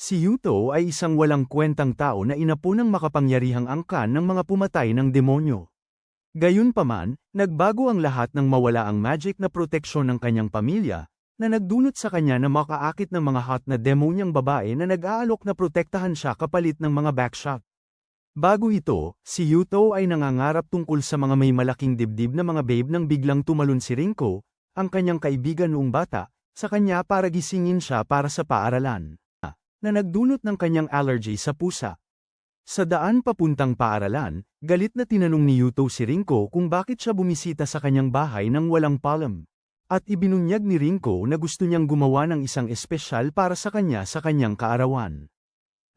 Si Yuto ay isang walang kwentang tao na inapo ng makapangyarihang angkan ng mga pumatay ng demonyo. Gayunpaman, nagbago ang lahat nang mawala ang magic na proteksyon ng kanyang pamilya, na nagdulot sa kanya na makaakit ng mga hot na demonyang babae na nag-aalok na protektahan siya kapalit ng mga backshot. Bago ito, si Yuto ay nangangarap tungkol sa mga may malaking dibdib na mga babe nang biglang tumalon si Rinko, ang kanyang kaibigan noong bata, sa kanya para gisingin siya para sa paaralan, na nagdulot ng kanyang allergy sa pusa. Sa daan papuntang paaralan, galit na tinanong ni Yuto si Rinko kung bakit siya bumisita sa kanyang bahay nang walang palm. At ibinunyag ni Rinko na gusto niyang gumawa ng isang espesyal para sa kanyang kaarawan.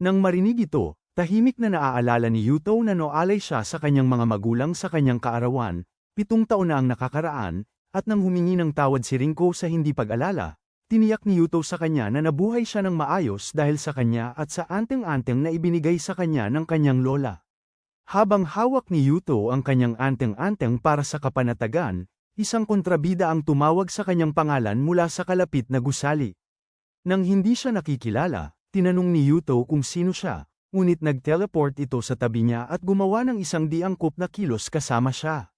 Nang marinig ito, tahimik na naaalala ni Yuto na noalay siya sa kanyang mga magulang sa kanyang kaarawan, 7 taon na ang nakakaraan, at nang humingi ng tawad si Rinko sa hindi pag-alala, tiniyak ni Yuto sa kanya na nabuhay siya ng maayos dahil sa kanya at sa anteng-anteng na ibinigay sa kanya ng kanyang lola. Habang hawak ni Yuto ang kanyang anteng-anteng para sa kapanatagan, isang kontrabida ang tumawag sa kanyang pangalan mula sa kalapit na gusali. Nang hindi siya nakikilala, tinanong ni Yuto kung sino siya, ngunit nag-teleport ito sa tabi niya at gumawa ng isang di-angkop na kilos kasama siya.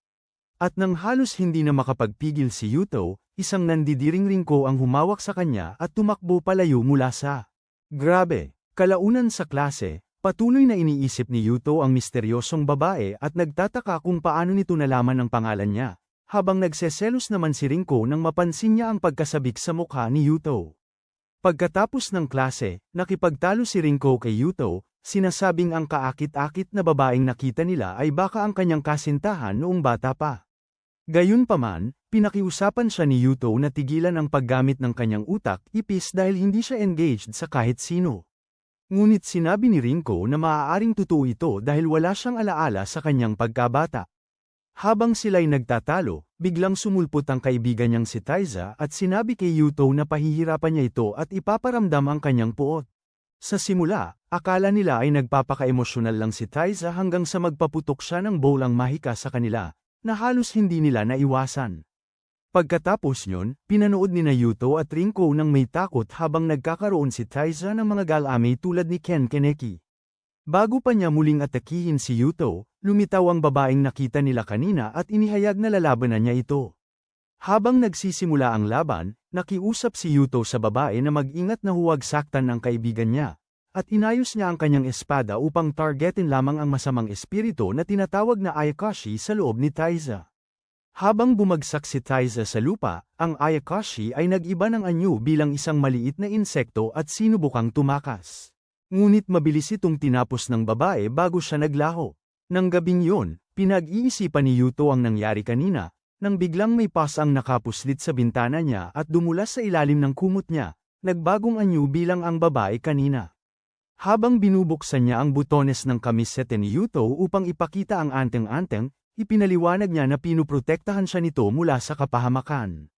At nang halos hindi na makapagpigil si Yuto, isang nandidiring Rinko ang humawak sa kanya at tumakbo palayo mula sa. Grabe! Kalaunan sa klase, patuloy na iniisip ni Yuto ang misteryosong babae at nagtataka kung paano nito nalaman ang pangalan niya, habang nagseselos naman si Rinko nang mapansin niya ang pagkasabik sa mukha ni Yuto. Pagkatapos ng klase, nakipagtalo si Rinko kay Yuto, sinasabing ang kaakit-akit na babaeng nakita nila ay baka ang kanyang kasintahan noong bata pa. Gayunpaman, pinakiusapan siya ni Yuto na tigilan ang paggamit ng kanyang utak-ipis dahil hindi siya engaged sa kahit sino. Ngunit sinabi ni Rinko na maaaring totoo ito dahil wala siyang alaala sa kanyang pagkabata. Habang sila'y nagtatalo, biglang sumulpot ang kaibigan niyang si Taiza at sinabi kay Yuto na pahihirapan niya ito at ipaparamdam ang kanyang puot. Sa simula, akala nila ay nagpapaka-emosyonal lang si Taiza hanggang sa magpaputok siya ng bolang mahika sa kanila, na halos hindi nila naiwasan. Pagkatapos nyon, pinanood ni Yuto at Rinko ng may takot habang nagkakaroon si Taiza ng mga galame tulad ni Ken Kaneki. Bago pa niya muling atakihin si Yuto, lumitaw ang babaeng nakita nila kanina at inihayag na lalabanan niya ito. Habang nagsisimula ang laban, nakiusap si Yuto sa babae na mag-ingat na huwag saktan ang kaibigan niya, at inayos niya ang kanyang espada upang targetin lamang ang masamang espiritu na tinatawag na Ayakashi sa loob ni Taiza. Habang bumagsak si Taiza sa lupa, ang Ayakashi ay nag-iba ng anyo bilang isang maliit na insekto at sinubukang tumakas. Ngunit mabilis itong tinapos ng babae bago siya naglaho. Nang gabing yun, pinag-iisipan ni Yuto ang nangyari kanina, nang biglang may pasang nakapuslit sa bintana niya at dumulas sa ilalim ng kumot niya, nagbagong anyo bilang ang babae kanina. Habang binubuksan niya ang butones ng kamisete ni Yuto upang ipakita ang anteng-anteng, ipinaliwanag niya na pinuprotektahan siya nito mula sa kapahamakan.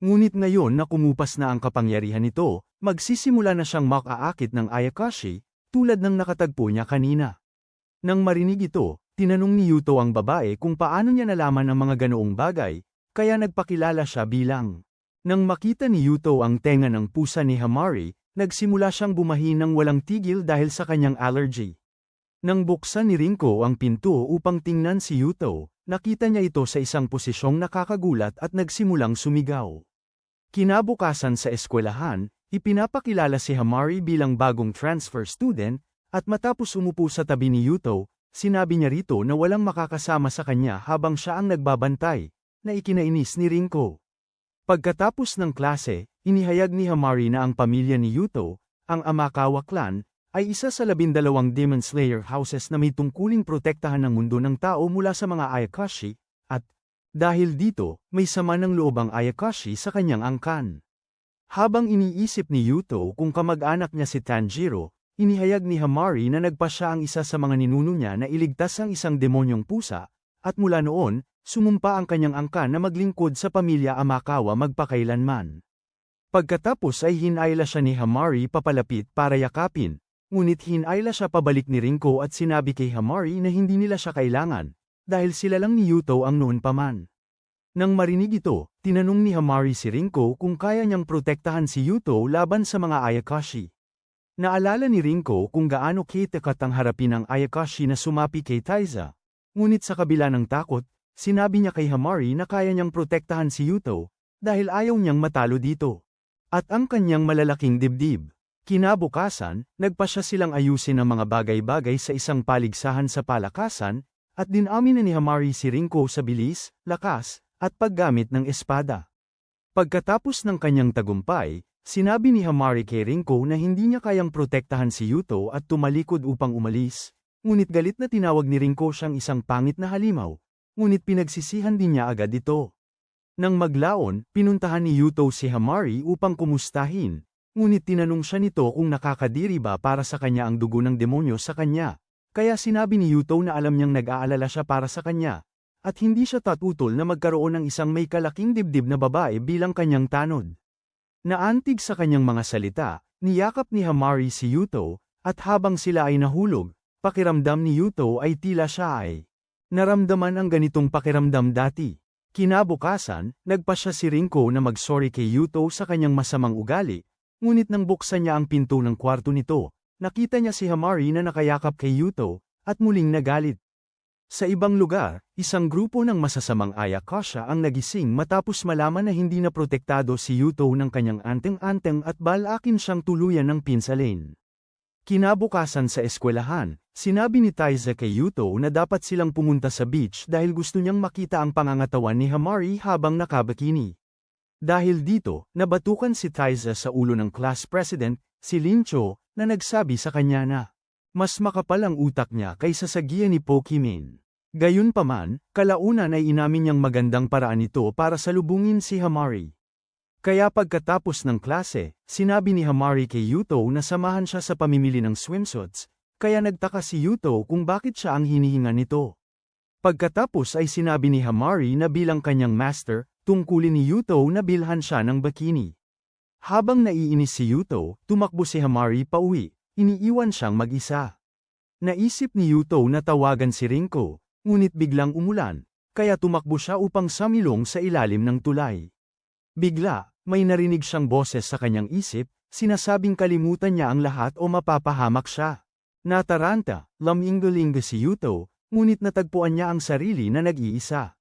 Ngunit ngayon na kumupas na ang kapangyarihan nito, magsisimula na siyang makaakit ng Ayakashi, tulad ng nakatagpo niya kanina. Nang marinig ito, tinanong ni Yuto ang babae kung paano niya nalaman ang mga ganoong bagay, kaya nagpakilala siya bilang. Nang makita ni Yuto ang tenga ng pusa ni Hamari, nagsimula siyang bumahi ng walang tigil dahil sa kanyang allergy. Nang buksan ni Rinko ang pinto upang tingnan si Yuto, nakita niya ito sa isang posisyong nakakagulat at nagsimulang sumigaw. Kinabukasan sa eskwelahan, ipinapakilala si Hamari bilang bagong transfer student, at matapos umupo sa tabi ni Yuto, sinabi niya rito na walang makakasama sa kanya habang siya ang nagbabantay, na ikinainis ni Rinko. Pagkatapos ng klase, inihayag ni Hamari na ang pamilya ni Yuto, ang Amakawa clan, ay isa sa 12 Demon Slayer houses na may tungkuling protektahan ng mundo ng tao mula sa mga Ayakashi, at dahil dito, may sama ng loob ang Ayakashi sa kanyang angkan. Habang iniisip ni Yuto kung kamag-anak niya si Tanjiro, inihayag ni Hamari na nagpa siya ang isa sa mga ninuno niya na iligtas ang isang demonyong pusa, at mula noon, sumumpa ang kanyang angkan na maglingkod sa pamilya Amakawa magpakailanman. Pagkatapos ay hinayla siya ni Hamari papalapit para yakapin, ngunit hinayla siya pabalik ni Rinko at sinabi kay Hamari na hindi nila siya kailangan, dahil sila lang ni Yuto ang noon pa man. Nang marinig ito, tinanong ni Hamari si Rinko kung kaya niyang protektahan si Yuto laban sa mga Ayakashi. Naalala ni Rinko kung gaano katakat ang harapin ng Ayakashi na sumapi kay Taiza. Ngunit sa kabila ng takot, sinabi niya kay Hamari na kaya niyang protektahan si Yuto, dahil ayaw niyang matalo dito. At ang kanyang malalaking dibdib. Kinabukasan, nagpasya silang ayusin ang mga bagay-bagay sa isang paligsahan sa palakasan, at dinamin na ni Hamari si Rinko sa bilis, lakas, at paggamit ng espada. Pagkatapos ng kanyang tagumpay, sinabi ni Hamari kay Rinko na hindi niya kayang protektahan si Yuto at tumalikod upang umalis, ngunit galit na tinawag ni Rinko siyang isang pangit na halimaw, ngunit pinagsisihan din niya agad ito. Nang maglaon, pinuntahan ni Yuto si Hamari upang kumustahin, ngunit tinanong siya nito kung nakakadiri ba para sa kanya ang dugo ng demonyo sa kanya, kaya sinabi ni Yuto na alam niyang nag-aalala siya para sa kanya, at hindi siya tatutol na magkaroon ng isang may kalaking dibdib na babae bilang kanyang tanod. Naantig sa kanyang mga salita, niyakap ni Hamari si Yuto, at habang sila ay nahulog, pakiramdam ni Yuto ay tila siya ay naramdaman ang ganitong pakiramdam dati. Kinabukasan, nagpasya si Rinko na mag-sorry kay Yuto sa kanyang masamang ugali, ngunit nang buksan niya ang pinto ng kwarto nito, nakita niya si Hamari na nakayakap kay Yuto, at muling nagalit. Sa ibang lugar, isang grupo ng masasamang Ayakasha ang nagising matapos malaman na hindi na protektado si Yuto ng kanyang anteng-anteng at balakin siyang tuluyan ng pinsalin. Kinabukasan sa eskwelahan, sinabi ni Taiza kay Yuto na dapat silang pumunta sa beach dahil gusto niyang makita ang pangangatawan ni Hamari habang nakabikini. Dahil dito, nabatukan si Taiza sa ulo ng class president, si Lincho, na nagsabi sa kanya na mas makapal ang utak niya kaysa sa giya ni Pokimane. Gayunpaman, kalaunan ay inamin niyang magandang paraan ito para salubungin si Hamari. Kaya pagkatapos ng klase, sinabi ni Hamari kay Yuto na samahan siya sa pamimili ng swimsuits, kaya nagtaka si Yuto kung bakit siya ang hinihinga nito. Pagkatapos ay sinabi ni Hamari na bilang kanyang master, tungkulin ni Yuto na bilhan siya ng bikini. Habang naiinis si Yuto, tumakbo si Hamari pauwi, iniiwan siyang mag-isa. Naisip ni Yuto na tawagan si Rinko, ngunit biglang umulan, kaya tumakbo siya upang samilong sa ilalim ng tulay. Bigla, may narinig siyang boses sa kanyang isip, sinasabing kalimutan niya ang lahat o mapapahamak siya. Nataranta, laminggalinga si Yuto, ngunit natagpuan niya ang sarili na nag-iisa.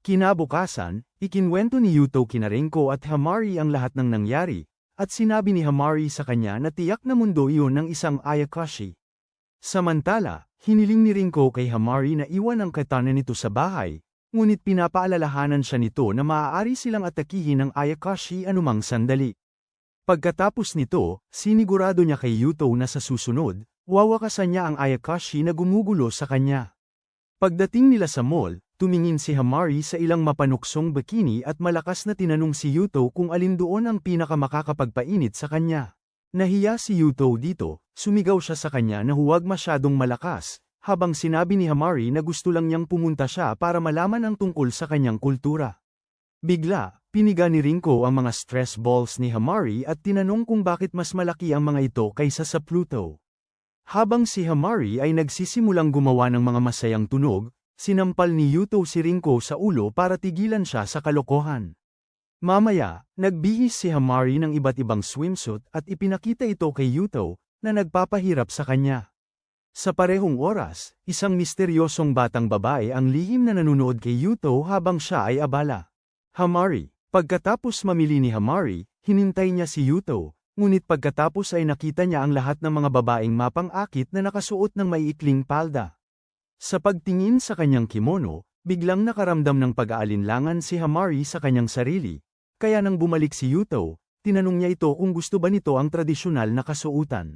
Kinabukasan, ikinwento ni Yuto kina Rinko at Hamari ang lahat ng nangyari, at sinabi ni Hamari sa kanya na tiyak na mundo iyon ng isang Ayakashi. Samantala, hiniling ni Rinko kay Hamari na iwan ang katana nito sa bahay, ngunit pinapaalalahanan siya nito na maaari silang atakihin ng Ayakashi anumang sandali. Pagkatapos nito, sinigurado niya kay Yuto na sa susunod, wawakasan niya ang Ayakashi na gumugulo sa kanya. Pagdating nila sa mall, tumingin si Hamari sa ilang mapanuksong bikini at malakas na tinanong si Yuto kung alin doon ang pinakamakakapagpainit sa kanya. Nahiya si Yuto dito, sumigaw siya sa kanya na huwag masyadong malakas, habang sinabi ni Hamari na gusto lang niyang pumunta siya para malaman ang tungkol sa kanyang kultura. Bigla, piniga ni Rinko ang mga stress balls ni Hamari at tinanong kung bakit mas malaki ang mga ito kaysa sa Pluto. Habang si Hamari ay nagsisimulang gumawa ng mga masayang tunog, sinampal ni Yuto si Rinko sa ulo para tigilan siya sa kalokohan. Mamaya, nagbihis si Hamari ng iba't ibang swimsuit at ipinakita ito kay Yuto, na nagpapahirap sa kanya. Sa parehong oras, isang misteryosong batang babae ang lihim na nanunood kay Yuto habang siya ay abala. Hamari. Pagkatapos mamili ni Hamari, hinintay niya si Yuto, ngunit pagkatapos ay nakita niya ang lahat ng mga babaeng mapang-akit na nakasuot ng maiikling palda. Sa pagtingin sa kanyang kimono, biglang nakaramdam ng pag-aalinlangan si Hamari sa kanyang sarili, kaya nang bumalik si Yuto, tinanong niya ito kung gusto ba nito ang tradisyonal na kasuotan.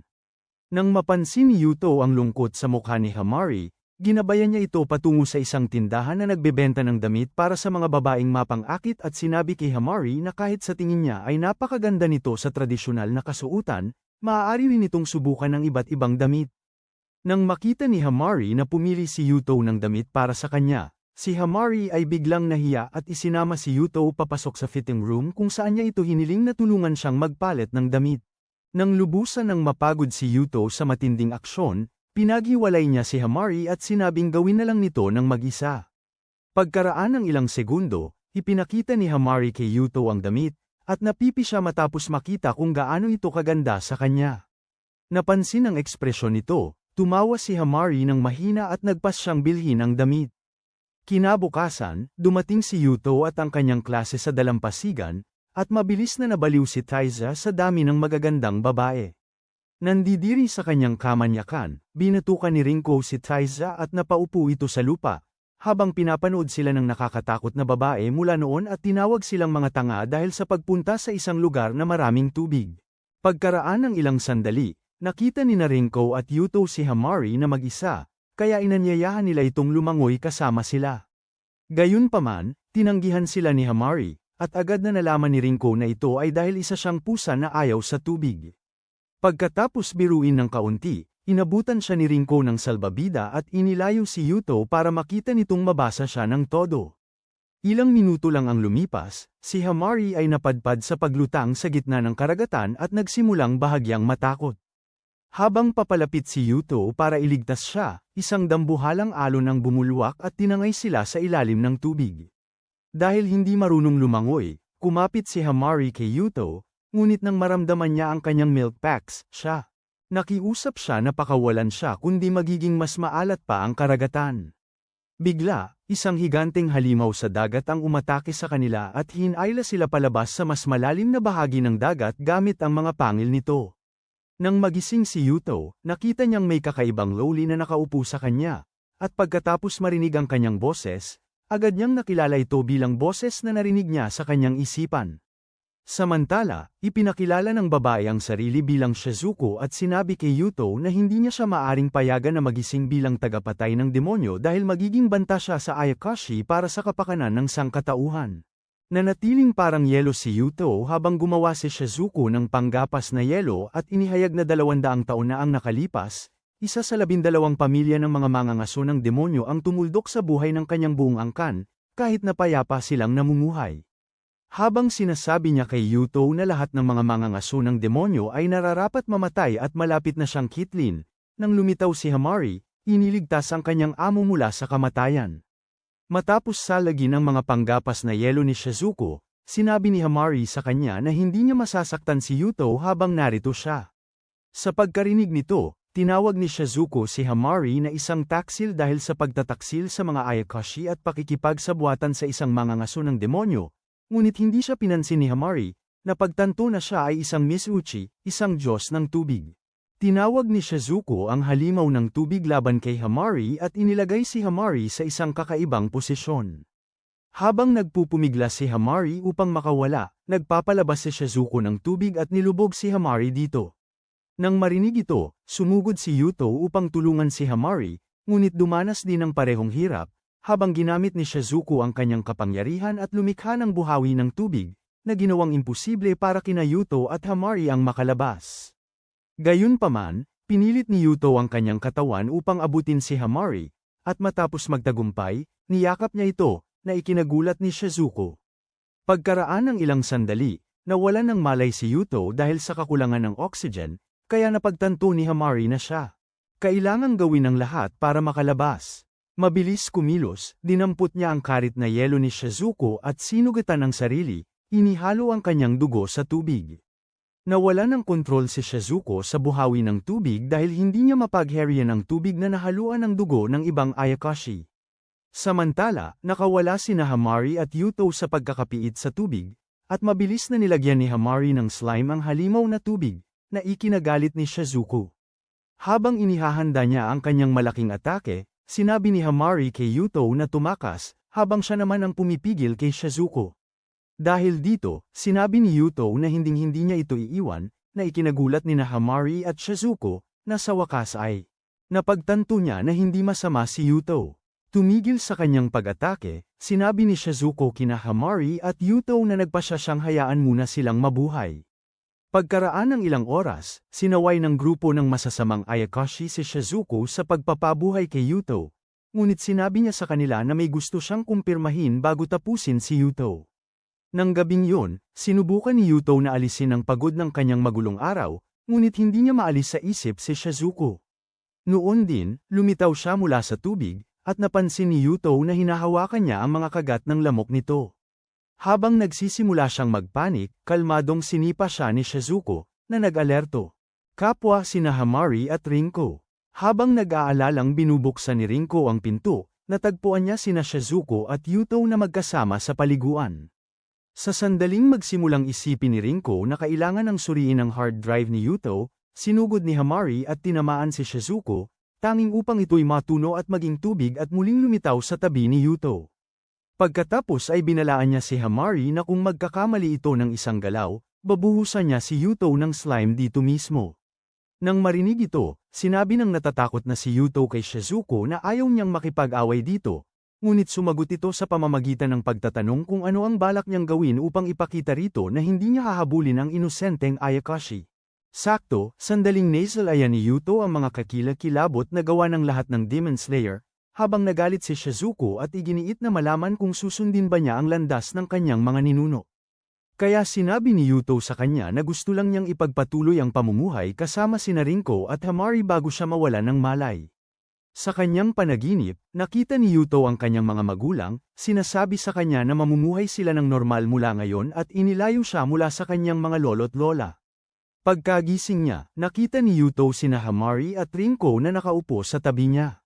Nang mapansin ni Yuto ang lungkot sa mukha ni Hamari, ginabayan niya ito patungo sa isang tindahan na nagbebenta ng damit para sa mga babaeng mapang-akit at sinabi kay Hamari na kahit sa tingin niya ay napakaganda nito sa tradisyonal na kasuotan, maaari rin itong subukan ng iba't ibang damit. Nang makita ni Hamari na pumili si Yuto ng damit para sa kanya, si Hamari ay biglang nahiya at isinama si Yuto papasok sa fitting room kung saan niya ito hiniling na tulungan siyang magpalit ng damit. Nang lubusan ng mapagod si Yuto sa matinding aksyon, pinaghiwalay niya si Hamari at sinabing gawin na lang nito ng mag-isa. Pagkaraan ng ilang segundo, ipinakita ni Hamari kay Yuto ang damit, at napipi siya matapos makita kung gaano ito kaganda sa kanya. Napansin ang ekspresyon nito, tumawa si Hamari ng mahina at nagpas siyang bilhin ang damit. Kinabukasan, dumating si Yuto at ang kanyang klase sa dalampasigan, at mabilis na nabaliw si Taiza sa dami ng magagandang babae. Nandidiri sa kanyang kamanyakan, binatukan ni Rinko si Taiza at napaupo ito sa lupa, habang pinapanood sila ng nakakatakot na babae mula noon at tinawag silang mga tanga dahil sa pagpunta sa isang lugar na maraming tubig. Pagkaraan ng ilang sandali, nakita ni Rinko at Yuto si Hamari na mag-isa, kaya inanyayahan nila itong lumangoy kasama sila. Gayunpaman, tinanggihan sila ni Hamari, at agad na nalaman ni Rinko na ito ay dahil isa siyang pusa na ayaw sa tubig. Pagkatapos biruin ng kaunti, inabutan siya ni Rinko ng salbabida at inilayo si Yuto para makita nitong mabasa siya ng todo. Ilang minuto lang ang lumipas, si Hamari ay napadpad sa paglutang sa gitna ng karagatan at nagsimulang bahagyang matakot. Habang papalapit si Yuto para iligtas siya, isang dambuhalang alon ang bumulwak at tinangay sila sa ilalim ng tubig. Dahil hindi marunong lumangoy, kumapit si Hamari kay Yuto, ngunit nang maramdaman niya ang kanyang milk packs, nakiusap siya na pakawalan siya kundi magiging mas maalat pa ang karagatan. Bigla, isang higanteng halimaw sa dagat ang umatake sa kanila at hinayla sila palabas sa mas malalim na bahagi ng dagat gamit ang mga pangil nito. Nang magising si Yuto, nakita niyang may kakaibang loli na nakaupo sa kanya, at pagkatapos marinig ang kanyang boses, agad niyang nakilala ito bilang boses na narinig niya sa kanyang isipan. Samantala, ipinakilala ng babae ang sarili bilang Shizuko at sinabi kay Yuto na hindi niya siya maaring payagan na magising bilang tagapatay ng demonyo dahil magiging banta siya sa Ayakashi para sa kapakanan ng sangkatauhan. Nanatiling parang yelo si Yuto habang gumawa si Shizuko ng panggapas na yelo at inihayag na 200 taon na ang nakalipas, isa sa 12 pamilya ng mga mangangaso ng demonyo ang tumuldok sa buhay ng kanyang buong angkan, kahit na payapa silang namumuhay. Habang sinasabi niya kay Yuto na lahat ng mga mangangaso ng demonyo ay nararapat mamatay at malapit na siyang kitlin, nang lumitaw si Hamari, iniligtas ang kanyang amo mula sa kamatayan. Matapos salagin ang mga panggapas na yelo ni Shizuko, sinabi ni Hamari sa kanya na hindi niya masasaktan si Yuto habang narito siya. Sa pagkarinig nito, tinawag ni Shizuko si Hamari na isang taksil dahil sa pagtataksil sa mga Ayakashi at pakikipagsabuatan sa isang mangangaso ng demonyo. Ngunit hindi siya pinansin ni Hamari, na pagtanto na siya ay isang Misuchi, isang Diyos ng tubig. Tinawag ni Shizuko ang halimaw ng tubig laban kay Hamari at inilagay si Hamari sa isang kakaibang posisyon. Habang nagpupumigla si Hamari upang makawala, nagpapalabas si Shizuko ng tubig at nilubog si Hamari dito. Nang marinig ito, sumugod si Yuto upang tulungan si Hamari, ngunit dumanas din ng parehong hirap, habang ginamit ni Shizuko ang kanyang kapangyarihan at lumikha ng buhawi ng tubig, na ginawang imposible para kina Yuto at Hamari ang makalabas. Gayunpaman, pinilit ni Yuto ang kanyang katawan upang abutin si Hamari, at matapos magtagumpay, niyakap niya ito, na ikinagulat ni Shizuko. Pagkaraan ng ilang sandali, nawalan ng malay si Yuto dahil sa kakulangan ng oxygen, kaya napagtanto ni Hamari na siya. Kailangang gawin ang lahat para makalabas. Mabilis kumilos, dinampot niya ang karit na yelo ni Shizuko at sinugatan ang sarili, inihalo ang kanyang dugo sa tubig. Nawala ng kontrol si Shizuko sa buhawi ng tubig dahil hindi niya mapagheryan ang tubig na nahaluan ng dugo ng ibang Ayakashi. Samantala, nakawala sina Hamari at Yuto sa pagkakapiit sa tubig, at mabilis na nilagyan ni Hamari ng slime ang halimaw na tubig, na ikinagalit ni Shizuko. Habang inihahanda niya ang kanyang malaking atake, sinabi ni Hamari kay Yuto na tumakas, habang siya naman ang pumipigil kay Shizuko. Dahil dito, sinabi ni Yuto na hinding-hindi niya ito iiwan, na ikinagulat ni Hamari at Shizuko, na sa wakas ay napagtanto niya na hindi masama si Yuto. Tumigil sa kanyang pag-atake, sinabi ni Shizuko kina Hamari at Yuto na nagpasya siyang hayaan muna silang mabuhay. Pagkaraan ng ilang oras, sinaway ng grupo ng masasamang Ayakashi si Shizuko sa pagpapabuhay kay Yuto, ngunit sinabi niya sa kanila na may gusto siyang kumpirmahin bago tapusin si Yuto. Nang gabing yun, sinubukan ni Yuto na alisin ang pagod ng kanyang magulong araw, ngunit hindi niya maalis sa isip si Shizuko. Noon din, lumitaw siya mula sa tubig, at napansin ni Yuto na hinahawakan niya ang mga kagat ng lamok nito. Habang nagsisimula siyang magpanik, kalmadong sinipa siya ni Shizuko, na nag-alerto. Kapwa sina Hamari at Rinko. Habang nag-aalalang binubuksan ni Rinko ang pinto, natagpuan niya sina Shizuko at Yuto na magkasama sa paliguan. Sa sandaling magsimulang isipin ni Rinko na kailangan ng suriin ang hard drive ni Yuto, sinugod ni Hamari at tinamaan si Shizuko, tanging upang ito'y matuno at maging tubig at muling lumitaw sa tabi ni Yuto. Pagkatapos ay binalaan niya si Hamari na kung magkakamali ito ng isang galaw, babuhusan niya si Yuto ng slime dito mismo. Nang marinig ito, sinabi ng natatakot na si Yuto kay Shizuko na ayaw niyang makipag-away dito, ngunit sumagot ito sa pamamagitan ng pagtatanong kung ano ang balak niyang gawin upang ipakita rito na hindi niya hahabulin ang inosenteng Ayakashi. Sakto, sandaling nasal-ayan ni Yuto ang mga kakilakilabot na gawa ng lahat ng Demon Slayer, habang nagalit si Shizuko at iginiit na malaman kung susundin ba niya ang landas ng kanyang mga ninuno. Kaya sinabi ni Yuto sa kanya na gusto lang niyang ipagpatuloy ang pamumuhay kasama sina Rinko at Hamari bago siya mawala ng malay. Sa kanyang panaginip, nakita ni Yuto ang kanyang mga magulang, sinasabi sa kanya na mamumuhay sila ng normal mula ngayon at inilayo siya mula sa kanyang mga lolo't lola. Pagkagising niya, nakita ni Yuto sina Hamari at Rinko na nakaupo sa tabi niya.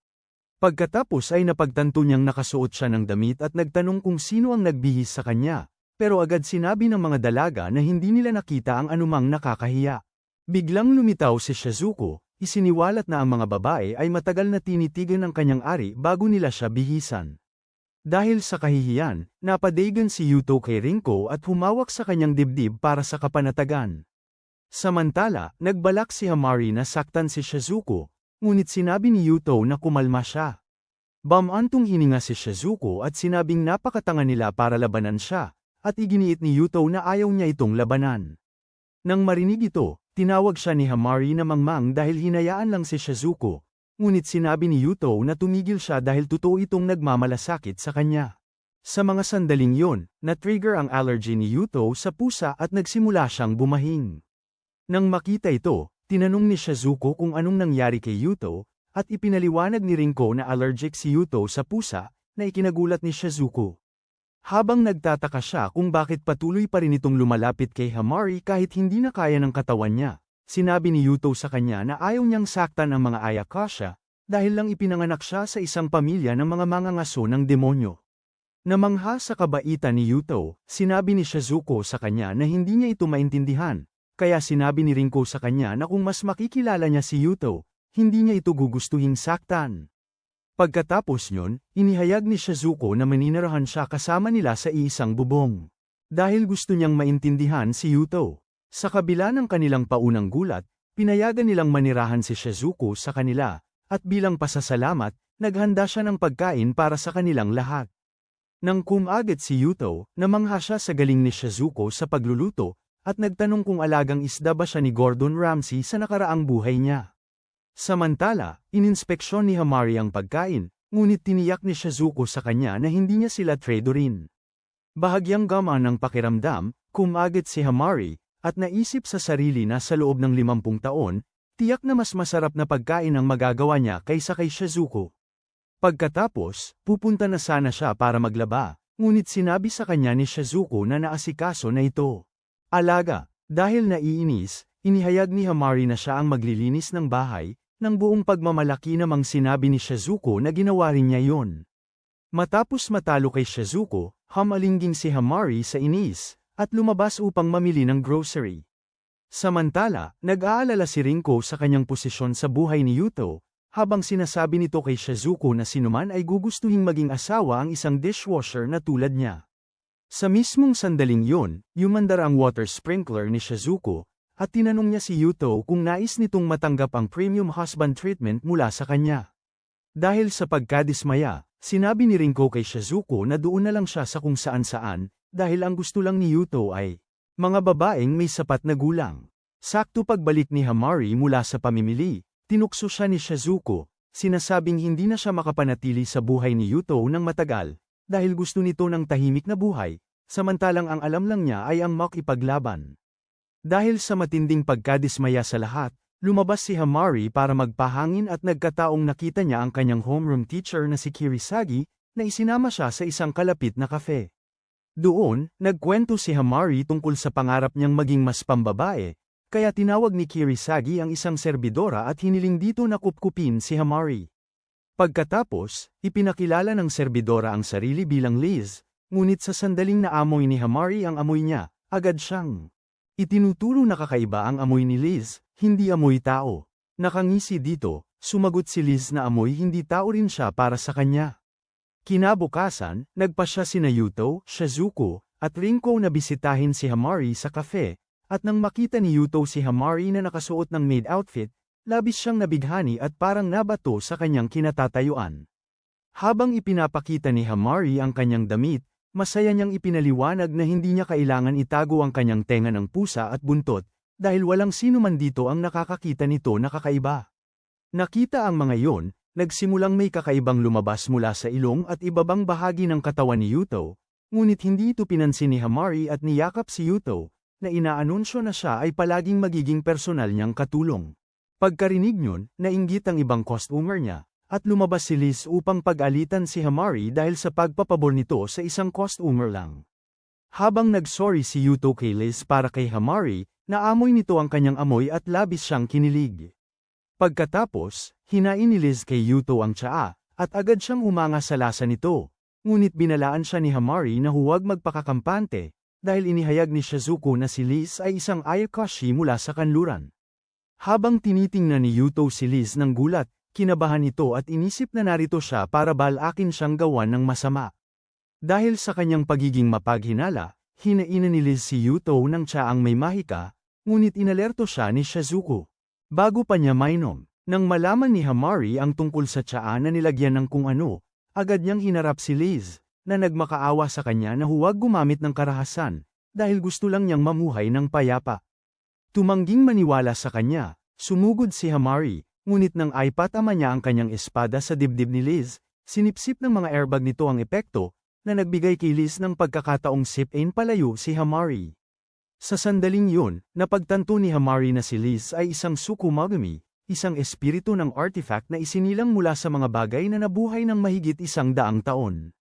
Pagkatapos ay napagtanto niyang nakasuot siya ng damit at nagtanong kung sino ang nagbihis sa kanya. Pero agad sinabi ng mga dalaga na hindi nila nakita ang anumang nakakahiya. Biglang lumitaw si Shizuko, isiniwalat na ang mga babae ay matagal na tinitigan ng kanyang ari bago nila siya bihisan. Dahil sa kahihiyan, napadaygan si Yuto kay Rinko at humawak sa kanyang dibdib para sa kapanatagan. Samantala, nagbalak si Hamari na saktan si Shizuko, ngunit sinabi ni Yuto na kumalma siya. Bamantong hininga si Shizuko at sinabing napakatanga nila para labanan siya. At iginiit ni Yuto na ayaw niya itong labanan. Nang marinig ito, tinawag siya ni Hamari na mangmang dahil hinayaan lang si Shizuko, ngunit sinabi ni Yuto na tumigil siya dahil totoo itong nagmamalasakit sa kanya. Sa mga sandaling yon, na-trigger ang allergy ni Yuto sa pusa at nagsimula siyang bumahing. Nang makita ito, tinanong ni Shizuko kung anong nangyari kay Yuto, at ipinaliwanag ni Rinko na allergic si Yuto sa pusa, na ikinagulat ni Shizuko. Habang nagtataka siya kung bakit patuloy pa rin itong lumalapit kay Hamari kahit hindi na kaya ng katawan niya, sinabi ni Yuto sa kanya na ayaw niyang saktan ang mga Ayakasha, dahil lang ipinanganak siya sa isang pamilya ng mga mangangaso ng demonyo. Namangha sa kabaitan ni Yuto, sinabi ni Shizuko sa kanya na hindi niya ito maintindihan, kaya sinabi ni Rinko sa kanya na kung mas makikilala niya si Yuto, hindi niya ito gugustuhing saktan. Pagkatapos nyon, inihayag ni Shizuko na maninirahan siya kasama nila sa iisang bubong. Dahil gusto niyang maintindihan si Yuto. Sa kabila ng kanilang paunang gulat, pinayagan nilang manirahan si Shizuko sa kanila, at bilang pasasalamat, naghanda siya ng pagkain para sa kanilang lahat. Nang kumagad si Yuto, namangha siya sa galing ni Shizuko sa pagluluto, at nagtanong kung alagang isda ba siya ni Gordon Ramsay sa nakaraang buhay niya. Samantala, ininspeksyon ni Hamari ang pagkain, ngunit tiniyak ni Shizuko sa kanya na hindi niya sila tradorin. Bahagyang gama ng pakiramdam, kumagad si Hamari, at naisip sa sarili na sa loob ng 50 taon, tiyak na mas masarap na pagkain ang magagawa niya kaysa kay Shizuko. Pagkatapos, pupunta na sana siya para maglaba, ngunit sinabi sa kanya ni Shizuko na naasikaso na ito. Alaga, dahil naiinis, inihayag ni Hamari na siya ang maglilinis ng bahay, ng buong pagmamalaki namang sinabi ni Shizuko na ginawa rin niya yon. Matapos matalo kay Shizuko, hamalingging si Hamari sa inis, at lumabas upang mamili ng grocery. Samantala, nag-aalala si Rinko sa kanyang posisyon sa buhay ni Yuto, habang sinasabi nito kay Shizuko na sinuman ay gugustuhing maging asawa ang isang dishwasher na tulad niya. Sa mismong sandaling yon, yumandar ang water sprinkler ni Shizuko, at tinanong niya si Yuto kung nais nitong matanggap ang premium husband treatment mula sa kanya. Dahil sa pagkadismaya, sinabi ni Rinko kay Shizuko na doon na lang siya sa kung saan-saan, dahil ang gusto lang ni Yuto ay mga babaeng may sapat na gulang. Sakto pagbalik ni Hamari mula sa pamimili, tinukso siya ni Shizuko, sinasabing hindi na siya makapanatili sa buhay ni Yuto ng matagal, dahil gusto nito ng tahimik na buhay, samantalang ang alam lang niya ay ang makipaglaban. Dahil sa matinding pagkadismaya sa lahat, lumabas si Hamari para magpahangin at nagkataong nakita niya ang kanyang homeroom teacher na si Kirisagi, na isinama siya sa isang kalapit na kafe. Doon, nagkwento si Hamari tungkol sa pangarap niyang maging mas pambabae, kaya tinawag ni Kirisagi ang isang serbidora at hiniling dito na kupkupin si Hamari. Pagkatapos, ipinakilala ng serbidora ang sarili bilang Liz, ngunit sa sandaling naamoy ni Hamari ang amoy niya, agad siyang itinuturo na kakaiba ang amoy ni Liz, hindi amoy tao. Nakangisi dito, sumagot si Liz na amoy hindi tao rin siya para sa kanya. Kinabukasan, nagpasya sina Yuto, Shizuko, at Rinko na bisitahin si Hamari sa cafe, at nang makita ni Yuto si Hamari na nakasuot ng maid outfit, labis siyang nabighani at parang nabato sa kanyang kinatatayuan. Habang ipinapakita ni Hamari ang kanyang damit, masaya niyang ipinaliwanag na hindi niya kailangan itago ang kanyang tenga ng pusa at buntot, dahil walang sino man dito ang nakakakita nito na kakaiba. Nakita ang mga iyon, nagsimulang may kakaibang lumabas mula sa ilong at ibabang bahagi ng katawan ni Yuto, ngunit hindi ito pinansin ni Hamari at niyakap si Yuto, na inaanunsyo na siya ay palaging magiging personal niyang katulong. Pagkarinig niyon, nainggit ang ibang customer niya, at lumabas si Liz upang pag-alitan si Hamari dahil sa pagpapabor nito sa isang customer lang. Habang nagsorry si Yuto kay Liz para kay Hamari, naamoy nito ang kanyang amoy at labis siyang kinilig. Pagkatapos, hinain ni Liz kay Yuto ang tsaa, at agad siyang humanga sa lasa nito, ngunit binalaan siya ni Hamari na huwag magpakakampante, dahil inihayag ni Shizuko na si Liz ay isang ayakashi mula sa kanluran. Habang tinitingnan ni Yuto si Liz ng gulat, kinabahan ito at inisip na narito siya para balakin siyang gawan ng masama. Dahil sa kanyang pagiging mapaghinala, hinainan ni Liz si Yuto ng tsaang may mahika, ngunit inalerto siya ni Shizuko. Bago pa niya mainom, nang malaman ni Hamari ang tungkol sa tsaa na nilagyan ng kung ano, agad niyang hinarap si Liz, na nagmakaawa sa kanya na huwag gumamit ng karahasan, dahil gusto lang niyang mamuhay ng payapa. Tumangging maniwala sa kanya, sumugod si Hamari, ngunit nang aipatama niya ang kanyang espada sa dibdib ni Liz, sinipsip ng mga airbag nito ang epekto, na nagbigay kay Liz ng pagkakataong sipin palayo si Hamari. Sa sandaling yun, napagtanto ni Hamari na si Liz ay isang Tsukumogami, isang espiritu ng artifact na isinilang mula sa mga bagay na nabuhay ng mahigit 100 taon.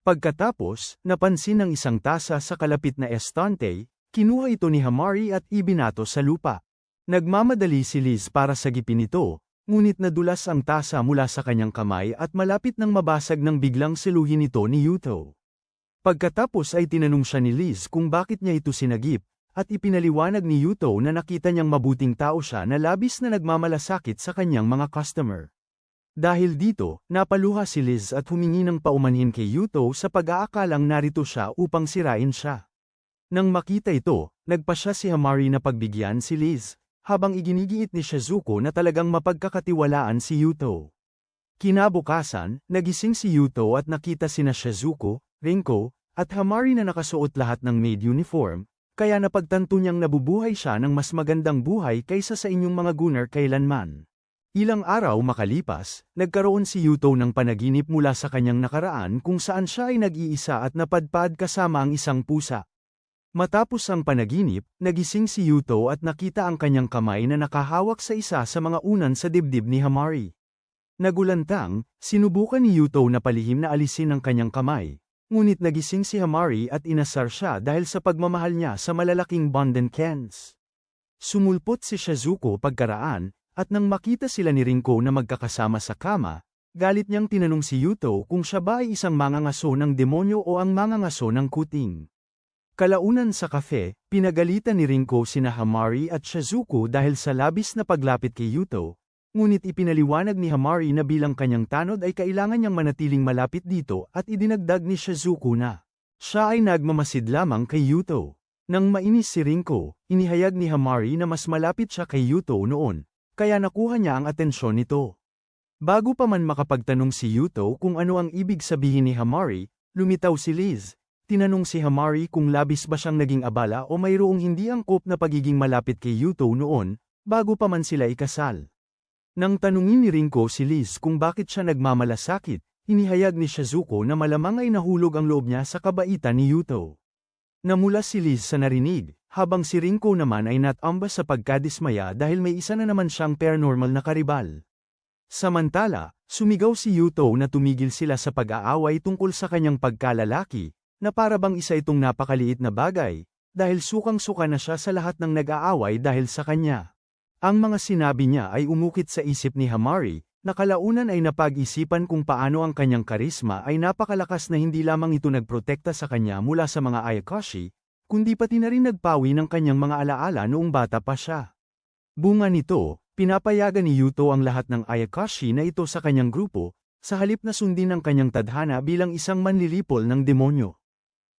Pagkatapos, napansin ng isang tasa sa kalapit na estante, kinuha ito ni Hamari at ibinato sa lupa. Nagmamadali si Liz para sagipin ito, ngunit nadulas ang tasa mula sa kanyang kamay at malapit nang mabasag ng biglang seluhin ito ni Yuto. Pagkatapos ay tinanong siya ni Liz kung bakit niya ito sinagip, at ipinaliwanag ni Yuto na nakita niyang mabuting tao siya na labis na nagmamalasakit sa kanyang mga customer. Dahil dito, napaluha si Liz at humingi ng paumanhin kay Yuto sa pag-aakalang narito siya upang sirain siya. Nang makita ito, nagpasya si Hamari na pagbigyan si Liz, habang iginigiit ni Shizuko na talagang mapagkakatiwalaan si Yuto. Kinabukasan, nagising si Yuto at nakita sina Shizuko, Rinko, at Hamari na nakasuot lahat ng maid uniform, kaya napagtanto niyang nabubuhay siya ng mas magandang buhay kaysa sa inyong mga gunner kailanman. Ilang araw makalipas, nagkaroon si Yuto ng panaginip mula sa kanyang nakaraan kung saan siya ay nag-iisa at napadpad kasama ang isang pusa. Matapos ang panaginip, nagising si Yuto at nakita ang kanyang kamay na nakahawak sa isa sa mga unan sa dibdib ni Hamari. Nagulantang, sinubukan ni Yuto na palihim na alisin ang kanyang kamay, ngunit nagising si Hamari at inasar siya dahil sa pagmamahal niya sa malalaking Bonden cans. Sumulpot si Shizuko pagkaraan, at nang makita sila ni Rinko na magkakasama sa kama, galit niyang tinanong si Yuto kung siya ba ay isang mangangaso ng demonyo o ang mangangaso ng kuting. Kalaunan sa kafe, pinagalitan ni Rinko sina Hamari at Shizuko dahil sa labis na paglapit kay Yuto, ngunit ipinaliwanag ni Hamari na bilang kanyang tanod ay kailangan niyang manatiling malapit dito at idinagdag ni Shizuko na siya ay nagmamasid lamang kay Yuto. Nang mainis si Rinko, inihayag ni Hamari na mas malapit siya kay Yuto noon, kaya nakuha niya ang atensyon nito. Bago pa man makapagtanong si Yuto kung ano ang ibig sabihin ni Hamari, lumitaw si Liz. Tinanong si Hamari kung labis ba siyang naging abala o mayroong hindi angkop na pagiging malapit kay Yuto noon, bago pa man sila ikasal. Nang tanungin ni Rinko si Liz kung bakit siya nagmamalasakit, inihayag ni Shizuko na malamang ay nahulog ang loob niya sa kabaitan ni Yuto. Namula si Liz sa narinig, habang si Rinko naman ay natambas sa pagkadismaya dahil may isa na naman siyang paranormal na karibal. Samantala, sumigaw si Yuto na tumigil sila sa pag-aaway tungkol sa kanyang pagkalalaki, na para bang isa itong napakaliit na bagay, dahil sukang-suka na siya sa lahat ng nag-aaway dahil sa kanya. Ang mga sinabi niya ay umukit sa isip ni Hamari, na kalaunan ay napag-isipan kung paano ang kanyang karisma ay napakalakas na hindi lamang ito nagprotekta sa kanya mula sa mga Ayakashi, kundi pati na rin nagpawi ng kanyang mga alaala noong bata pa siya. Bunga nito, pinapayagan ni Yuto ang lahat ng Ayakashi na ito sa kanyang grupo, sa halip na sundin ang kanyang tadhana bilang isang manlilipol ng demonyo.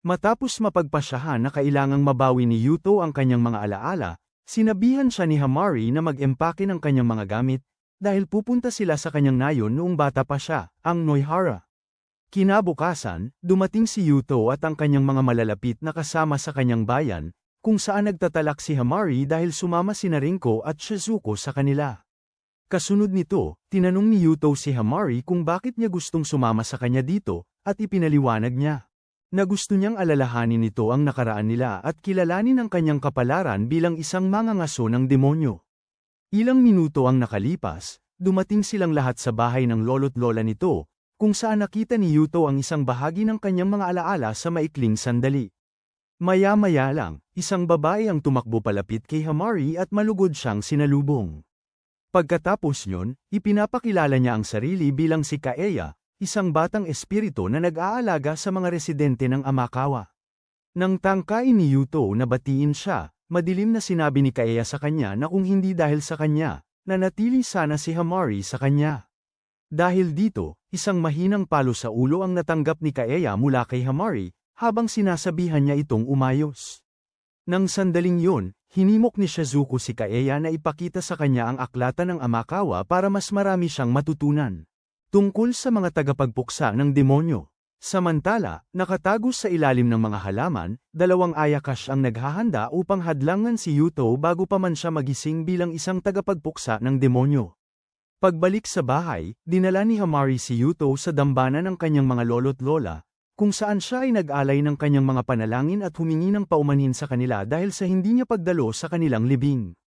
Matapos mapagpasyahan na kailangang mabawi ni Yuto ang kanyang mga alaala, sinabihan siya ni Hamari na mag-empake ng kanyang mga gamit, dahil pupunta sila sa kanyang nayon noong bata pa siya, ang Noihara. Kinabukasan, dumating si Yuto at ang kanyang mga malalapit na kasama sa kanyang bayan, kung saan nagtatalak si Hamari dahil sumama sina Rinko at Shizuko sa kanila. Kasunod nito, tinanong ni Yuto si Hamari kung bakit niya gustong sumama sa kanya dito, at ipinaliwanag niya na gusto niyang alalahanin nito ang nakaraan nila at kilalanin ang kanyang kapalaran bilang isang mangangaso ng demonyo. Ilang minuto ang nakalipas, dumating silang lahat sa bahay ng lolo't lola nito, kung saan nakita ni Yuto ang isang bahagi ng kanyang mga alaala sa maikling sandali. Maya-maya lang, isang babae ang tumakbo palapit kay Hamari at malugod siyang sinalubong. Pagkatapos nyon, ipinapakilala niya ang sarili bilang si Kaeya, isang batang espiritu na nag-aalaga sa mga residente ng Amakawa. Nang tangkain ni Yuto na batiin siya, madilim na sinabi ni Kaeya sa kanya na kung hindi dahil sa kanya, nanatili sana si Hamari sa kanya. Dahil dito, isang mahinang palo sa ulo ang natanggap ni Kaeya mula kay Hamari, habang sinasabihan niya itong umayos. Nang sandaling yun, hinimok ni Shizuko si Kaeya na ipakita sa kanya ang aklatan ng Amakawa para mas marami siyang matutunan tungkol sa mga tagapagpuksa ng demonyo. Samantala, nakatago sa ilalim ng mga halaman, dalawang Ayakash ang naghahanda upang hadlangan si Yuto bago pa man siya magising bilang isang tagapagpuksa ng demonyo. Pagbalik sa bahay, dinala ni Hamari si Yuto sa dambana ng kanyang mga lolo't lola, kung saan siya ay nag-alay ng kanyang mga panalangin at humingi ng paumanhin sa kanila dahil sa hindi niya pagdalo sa kanilang libing.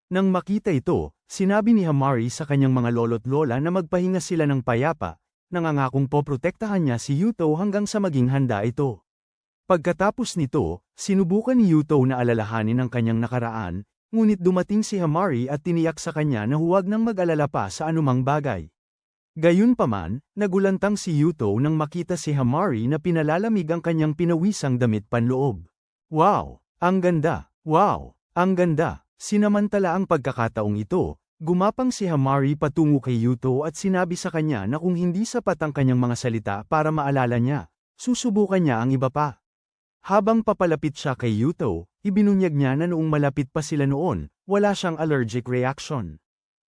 Nang makita ito, sinabi ni Hamari sa kanyang mga lolo't lola na magpahinga sila ng payapa, nangangakong poprotektahan niya si Yuto hanggang sa maging handa ito. Pagkatapos nito, sinubukan ni Yuto na alalahanin ang kanyang nakaraan, ngunit dumating si Hamari at tiniyak sa kanya na huwag nang mag-alala pa sa anumang bagay. Gayunpaman, nagulantang si Yuto nang makita si Hamari na pinalalamig ang kanyang pinawisang damit panloob. Wow! Ang ganda! Wow! Ang ganda! Sinamantala ang pagkakataong ito, gumapang si Hamari patungo kay Yuto at sinabi sa kanya na kung hindi sapat ang kanyang mga salita para maalala niya, susubukan niya ang iba pa. Habang papalapit siya kay Yuto, ibinunyag niya na noong malapit pa sila noon, wala siyang allergic reaction.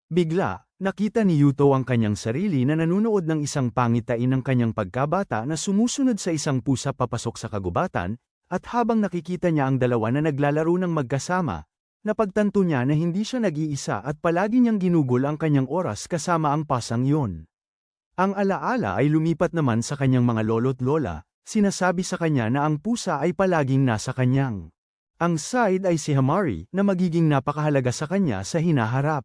Bigla, nakita ni Yuto ang kanyang sarili na nanunood ng isang pangitain ng kanyang pagkabata na sumusunod sa isang pusa papasok sa kagubatan, at habang nakikita niya ang dalawa na naglalaro ng magkasama, napagtanto niya na hindi siya nag-iisa at palagi niyang ginugol ang kanyang oras kasama ang pasang iyon. Ang alaala ay lumipat naman sa kanyang mga lolo't lola, sinasabi sa kanya na ang pusa ay palaging nasa kanyang ang side ay si Hamari na magiging napakahalaga sa kanya sa hinaharap.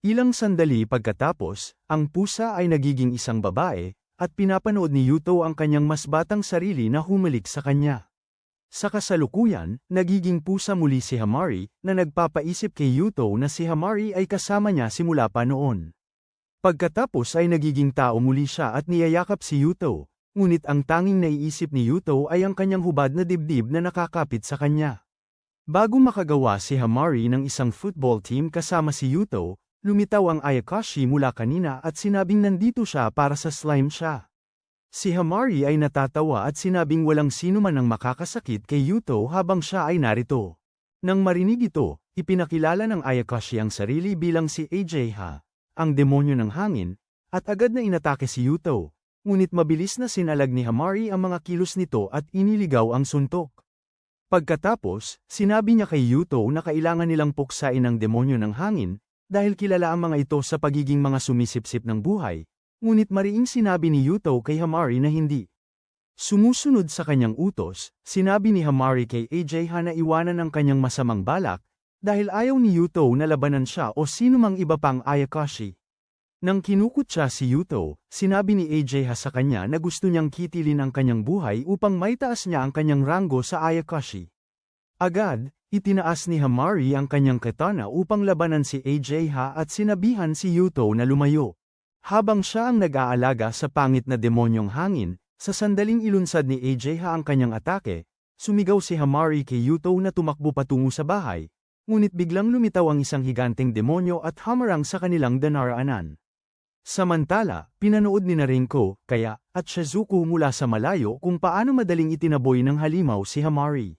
Ilang sandali pagkatapos, ang pusa ay nagiging isang babae, at pinapanood ni Yuto ang kanyang mas batang sarili na humalik sa kanya. Sa kasalukuyan, nagiging pusa muli si Hamari, na nagpapaisip kay Yuto na si Hamari ay kasama niya simula pa noon. Pagkatapos ay nagiging tao muli siya at niyayakap si Yuto, ngunit ang tanging naiisip ni Yuto ay ang kanyang hubad na dibdib na nakakapit sa kanya. Bago makagawa si Hamari ng isang football team kasama si Yuto, lumitaw ang Ayakashi mula kanina at sinabing nandito siya para sa slime siya. Si Hamari ay natatawa at sinabing walang sino man ang makakasakit kay Yuto habang siya ay narito. Nang marinig ito, ipinakilala ng Ayakashi ang sarili bilang si Ajeha, ang demonyo ng hangin, at agad na inatake si Yuto, ngunit mabilis na sinalag ni Hamari ang mga kilos nito at iniligaw ang suntok. Pagkatapos, sinabi niya kay Yuto na kailangan nilang puksain ang demonyo ng hangin, dahil kilala ang mga ito sa pagiging mga sumisipsip ng buhay, ngunit mariing sinabi ni Yuto kay Hamari na hindi. Sumusunod sa kanyang utos, sinabi ni Hamari kay Ajeha na iwanan ang kanyang masamang balak, dahil ayaw ni Yuto na labanan siya o sinumang iba pang Ayakashi. Nang kinukutya si Yuto, sinabi ni Ajeha sa kanya na gusto niyang kitilin ang kanyang buhay upang maitaas niya ang kanyang ranggo sa Ayakashi. Agad, itinaas ni Hamari ang kanyang katana upang labanan si AJ at sinabihan si Yuto na lumayo. Habang siya ang nag-aalaga sa pangit na demonyong hangin, sa sandaling ilunsad ni AJ ang kanyang atake, sumigaw si Hamari kay Yuto na tumakbo patungo sa bahay, ngunit biglang lumitaw ang isang higanteng demonyo at hamarang sa kanilang dinaraanan. Samantala, pinanood ni Rinko, Kaya, at Shizuku mula sa malayo kung paano madaling itinaboy ng halimaw si Hamari.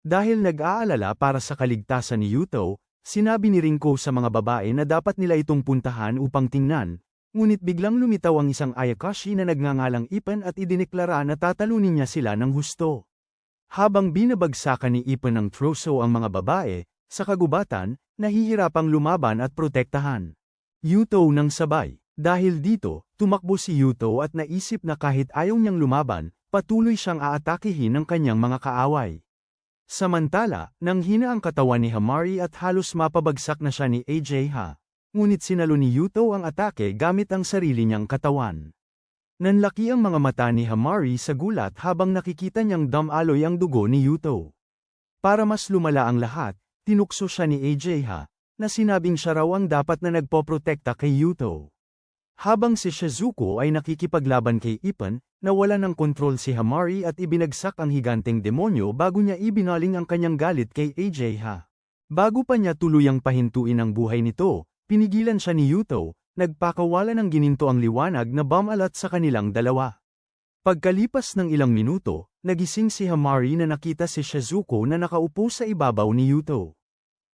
Dahil nag-aalala para sa kaligtasan ni Yuto, sinabi ni Rinko sa mga babae na dapat nila itong puntahan upang tingnan, ngunit biglang lumitaw ang isang Ayakashi na nagngangalang Ipon at idineklara na tatalunin niya sila ng husto. Habang binabagsakan ni Ipon ng troso ang mga babae, sa kagubatan, nahihirapang lumaban at protektahan Yuto ng sabay. Dahil dito, tumakbo si Yuto at naisip na kahit ayaw niyang lumaban, patuloy siyang aatakihin ng kanyang mga kaaway. Samantala, nanghina ang katawan ni Hamari at halos mapabagsak na siya ni AJ. Ngunit sinalo ni Yuto ang atake gamit ang sarili niyang katawan. Nanlaki ang mga mata ni Hamari sa gulat habang nakikita niyang damaloy ang dugo ni Yuto. Para mas lumala ang lahat, tinukso siya ni AJ na sinabing siya raw ang dapat na nagpoprotekta kay Yuto. Habang si Shizuku ay nakikipaglaban kay Ipon, nawala ng kontrol si Hamari at ibinagsak ang higanteng demonyo bago niya ibinaling ang kanyang galit kay AJ. Bago pa niya tuluyang pahintuin ang buhay nito, pinigilan siya ni Yuto, nagpakawala ng gininto ang liwanag na bumalat sa kanilang dalawa. Pagkalipas ng ilang minuto, nagising si Hamari na nakita si Shizuku na nakaupo sa ibabaw ni Yuto.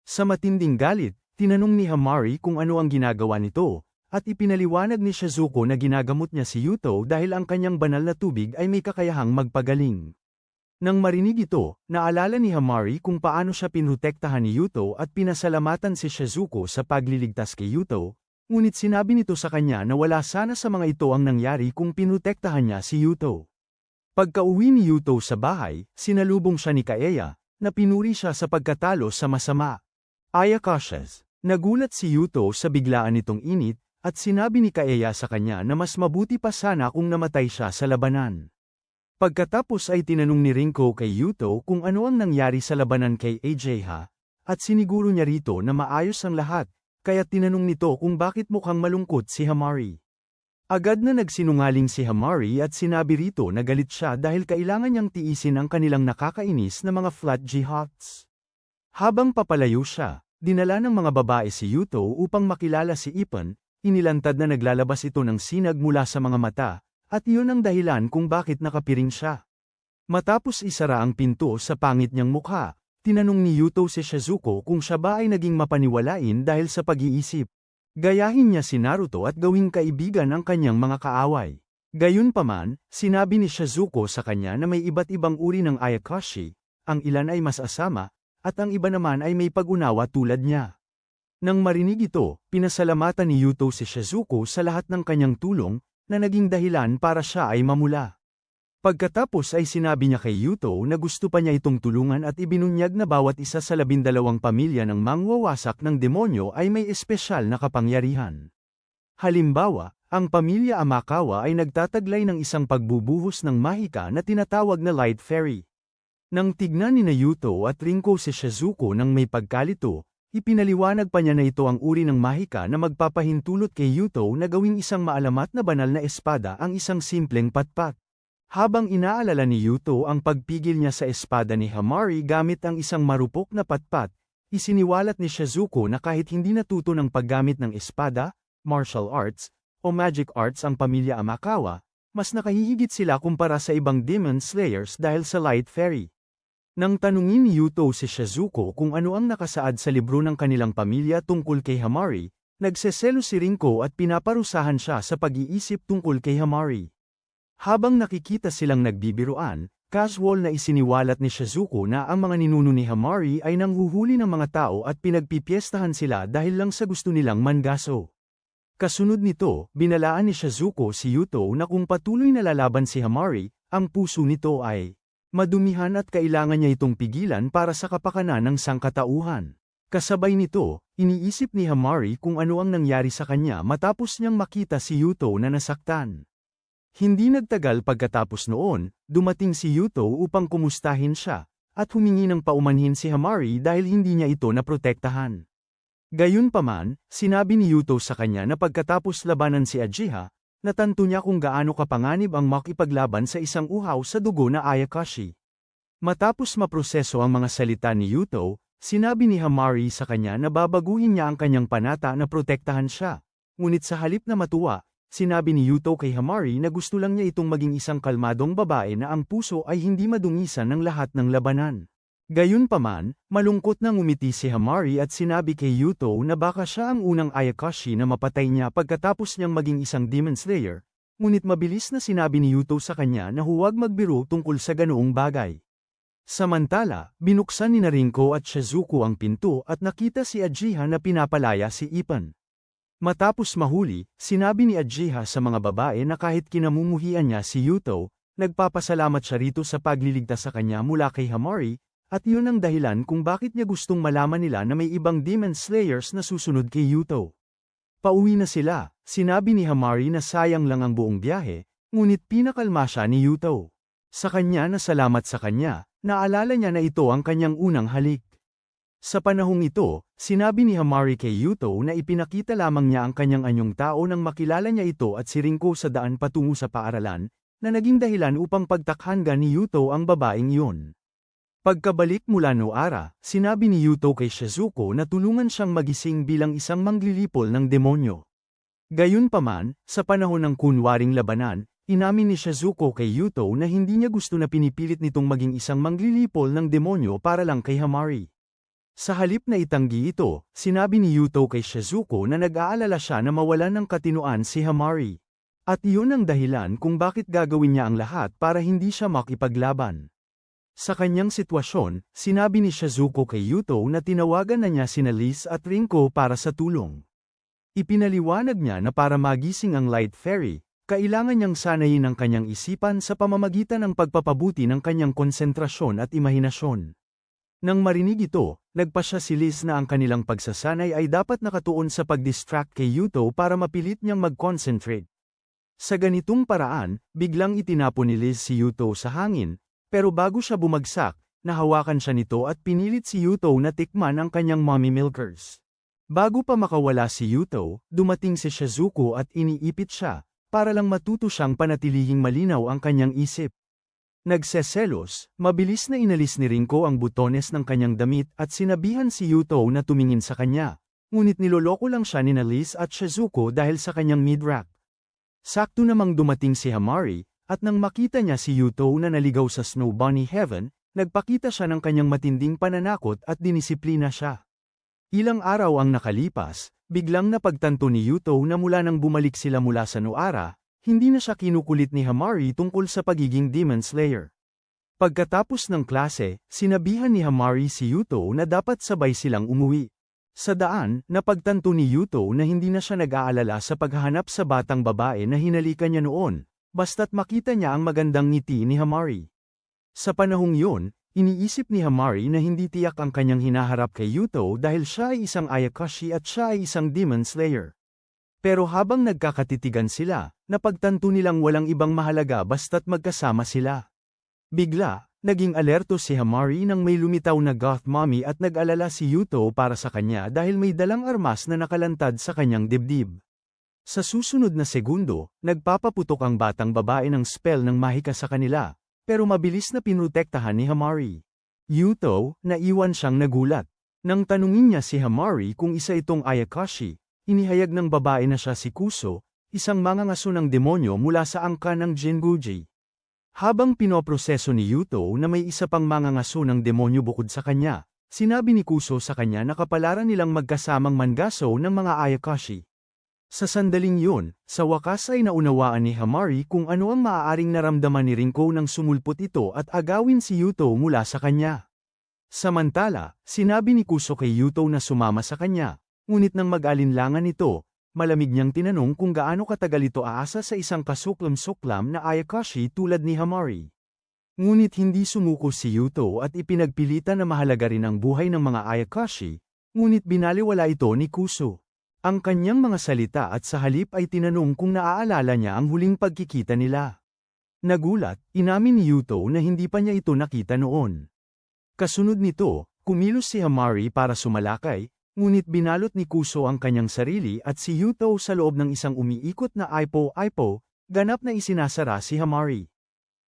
Sa matinding galit, tinanong ni Hamari kung ano ang ginagawa nito, at ipinaliwanag ni Shizuku na ginagamot niya si Yuto dahil ang kanyang banal na tubig ay may kakayahang magpagaling. Nang marinig ito, naalala ni Hamari kung paano siya pinutektahan ni Yuto at pinasalamatan si Shizuku sa pagliligtas kay Yuto, ngunit sinabi nito sa kanya na wala sana sa mga ito ang nangyari kung pinutektahan niya si Yuto. Pagkauwi ni Yuto sa bahay, sinalubong siya ni Kaeya, na pinuri siya sa pagkatalo sa masama. Ayakashas. Nagulat si Yuto sa biglaan nitong init, at sinabi ni Kaeya sa kanya na mas mabuti pa sana kung namatay siya sa labanan. Pagkatapos ay tinanong ni Rinko kay Yuto kung ano ang nangyari sa labanan kay AJ at siniguro niya rito na maayos ang lahat, kaya tinanong nito kung bakit mukhang malungkot si Hamari. Agad na nagsinungaling si Hamari at sinabi rito na galit siya dahil kailangan niyang tiisin ang kanilang nakakainis na mga flat jihots. Habang papalayo siya, dinala ng mga babae si Yuto upang makilala si Ipon. Inilantad na naglalabas ito ng sinag mula sa mga mata, at iyon ang dahilan kung bakit nakapiring siya. Matapos isara ang pinto sa pangit niyang mukha, tinanong ni Yuto si Shizuku kung siya ba ay naging mapaniwalain dahil sa pag-iisip. Gayahin niya si Naruto at gawing kaibigan ang kanyang mga kaaway. Gayunpaman, sinabi ni Shizuku sa kanya na may iba't ibang uri ng Ayakashi, ang ilan ay mas asama, at ang iba naman ay may pag-unawa tulad niya. Nang marinig ito, pinasalamatan ni Yuto si Shizuku sa lahat ng kanyang tulong, na naging dahilan para siya ay mamula. Pagkatapos ay sinabi niya kay Yuto na gusto pa niya itong tulungan at ibinunyag na bawat isa sa 12 pamilya ng mangwawasak ng demonyo ay may espesyal na kapangyarihan. Halimbawa, ang pamilya Amakawa ay nagtataglay ng isang pagbubuhos ng mahika na tinatawag na Light Fairy. Nang tignan ni Yuto at Rinko si Shizuku nang may pagkalito, ipinaliwanag pa niya na ito ang uri ng mahika na magpapahintulot kay Yuto na gawing isang maalamat na banal na espada ang isang simpleng patpat. Habang inaalala ni Yuto ang pagpigil niya sa espada ni Hamari gamit ang isang marupok na patpat, isiniwalat ni Shizuku na kahit hindi natuto ng paggamit ng espada, martial arts, o magic arts ang pamilya Amakawa, mas nakahihigit sila kumpara sa ibang demon slayers dahil sa Light Fairy. Nang tanungin ni Yuto si Shizuku kung ano ang nakasaad sa libro ng kanilang pamilya tungkol kay Hamari, nagseselo si Rinko at pinaparusahan siya sa pag-iisip tungkol kay Hamari. Habang nakikita silang nagbibiruan, casual na isiniwalat ni Shizuku na ang mga ninuno ni Hamari ay nanghuhuli ng mga tao at pinagpipiestahan sila dahil lang sa gusto nilang mangaso. Kasunod nito, binalaan ni Shizuku si Yuto na kung patuloy na lalaban si Hamari, ang puso nito ay madumihan at kailangan niya itong pigilan para sa kapakanan ng sangkatauhan. Kasabay nito, iniisip ni Hamari kung ano ang nangyari sa kanya matapos niyang makita si Yuto na nasaktan. Hindi nagtagal pagkatapos noon, dumating si Yuto upang kumustahin siya, at humingi ng paumanhin si Hamari dahil hindi niya ito naprotektahan. Gayunpaman, sinabi ni Yuto sa kanya na pagkatapos labanan si Uchiha, natanto niya kung gaano kapanganib ang makipaglaban sa isang uhaw sa dugo na Ayakashi. Matapos maproseso ang mga salita ni Yuto, sinabi ni Hamari sa kanya na babaguhin niya ang kanyang panata na protektahan siya. Ngunit sa halip na matuwa, sinabi ni Yuto kay Hamari na gusto lang niya itong maging isang kalmadong babae na ang puso ay hindi madungisan ng lahat ng labanan. Gayunpaman, malungkot na ngumiti si Hamari at sinabi kay Yuto na baka siya ang unang Ayakashi na mapatay niya pagkatapos niyang maging isang Demon Slayer, ngunit mabilis na sinabi ni Yuto sa kanya na huwag magbiro tungkol sa ganoong bagay. Samantala, binuksan ni Rinko at Shizuko ang pinto at nakita si Uchiha na pinapalaya si Ipon. Matapos mahuli, sinabi ni Uchiha sa mga babae na kahit kinamumuhian niya si Yuto, nagpapasalamat siya rito sa pagliligtas sa kanya mula kay Hamari, at yun ang dahilan kung bakit niya gustong malaman nila na may ibang Demon Slayers na susunod kay Yuto. Pauwi na sila, sinabi ni Hamari na sayang lang ang buong biyahe, ngunit pinakalma siya ni Yuto. Sa kanya na salamat sa kanya, naalala niya na ito ang kanyang unang halik. Sa panahong ito, sinabi ni Hamari kay Yuto na ipinakita lamang niya ang kanyang anyong tao nang makilala niya ito at si Rinko sa daan patungo sa paaralan, na naging dahilan upang pagtakhangan ni Yuto ang babaeng iyon. Pagkabalik mula Noara, sinabi ni Yuto kay Shizuko na tulungan siyang magising bilang isang manglilipol ng demonyo. Gayunpaman, sa panahon ng kunwaring labanan, inamin ni Shizuko kay Yuto na hindi niya gusto na pinipilit nitong maging isang manglilipol ng demonyo para lang kay Hamari. Sa halip na itanggi ito, sinabi ni Yuto kay Shizuko na nag-aalala siya na mawalan ng katinoan si Hamari. At iyon ang dahilan kung bakit gagawin niya ang lahat para hindi siya makipaglaban. Sa kanyang sitwasyon, sinabi ni Shizuko kay Yuto na tinawagan na niya sina Liz at Rinko para sa tulong. Ipinaliwanag niya na para magising ang Light Fairy, kailangan niyang sanayin ang kanyang isipan sa pamamagitan ng pagpapabuti ng kanyang konsentrasyon at imahinasyon. Nang marinig ito, nagpasya si Liz na ang kanilang pagsasanay ay dapat nakatuon sa pag-distract kay Yuto para mapilit niyang mag-concentrate. Sa ganitong paraan, biglang itinapon ni Liz si Yuto sa hangin, pero bago siya bumagsak, nahawakan siya nito at pinilit si Yuto na tikman ang kanyang mommy milkers. Bago pa makawala si Yuto, dumating si Shizuko at iniipit siya, para lang matuto siyang panatilihing malinaw ang kanyang isip. Nagseselos, mabilis na inalis ni Rinko ang butones ng kanyang damit at sinabihan si Yuto na tumingin sa kanya, ngunit niloloko lang siya ni Liz at Shizuko dahil sa kanyang mid-rack. Sakto namang dumating si Hamari, at nang makita niya si Yuto na naligaw sa Snow Bunny Heaven, nagpakita siya ng kanyang matinding pananakot at dinisiplina siya. Ilang araw ang nakalipas, biglang napagtanto ni Yuto na mula nang bumalik sila mula sa Noara, hindi na siya kinukulit ni Hamari tungkol sa pagiging Demon Slayer. Pagkatapos ng klase, sinabihan ni Hamari si Yuto na dapat sabay silang umuwi. Sa daan, napagtanto ni Yuto na hindi na siya nag-aalala sa paghahanap sa batang babae na hinalikan niya noon, basta't makita niya ang magandang ngiti ni Hamari. Sa panahong yun, iniisip ni Hamari na hindi tiyak ang kanyang hinaharap kay Yuto dahil siya ay isang Ayakashi at siya ay isang Demon Slayer. Pero habang nagkakatitigan sila, napagtanto nilang walang ibang mahalaga basta't magkasama sila. Bigla, naging alerto si Hamari nang may lumitaw na goth mommy at nag-alala si Yuto para sa kanya dahil may dalang armas na nakalantad sa kanyang dibdib. Sa susunod na segundo, nagpapaputok ang batang babae ng spell ng mahika sa kanila, pero mabilis na pinrotektahan ni Hamari. Yuto, naiwan siyang nagulat. Nang tanungin niya si Hamari kung isa itong Ayakashi, inihayag ng babae na siya si Kuso, isang mangangaso ng demonyo mula sa angka ng Jinguji. Habang pinoproseso ni Yuto na may isa pang mangangaso ng demonyo bukod sa kanya, sinabi ni Kuso sa kanya na kapalaran nilang magkasamang mangaso ng mga Ayakashi. Sa sandaling yun, sa wakas ay naunawaan ni Hamari kung ano ang maaaring naramdaman ni Rinko nang sumulpot ito at agawin si Yuto mula sa kanya. Samantala, sinabi ni Kuso kay Yuto na sumama sa kanya, ngunit nang mag-alinlangan ito, malamig niyang tinanong kung gaano katagal ito aasa sa isang kasuklam-suklam na Ayakashi tulad ni Hamari. Ngunit hindi sumuko si Yuto at ipinagpilitan na mahalaga rin ang buhay ng mga Ayakashi, ngunit binaliwala ito ni Kuso. Ang kanyang mga salita at sa halip ay tinanong kung naaalala niya ang huling pagkikita nila. Nagulat, inamin ni Yuto na hindi pa niya ito nakita noon. Kasunod nito, kumilos si Hamari para sumalakay, ngunit binalot ni Kuso ang kanyang sarili at si Yuto sa loob ng isang umiikot na ipo-ipo, ganap na isinasara si Hamari.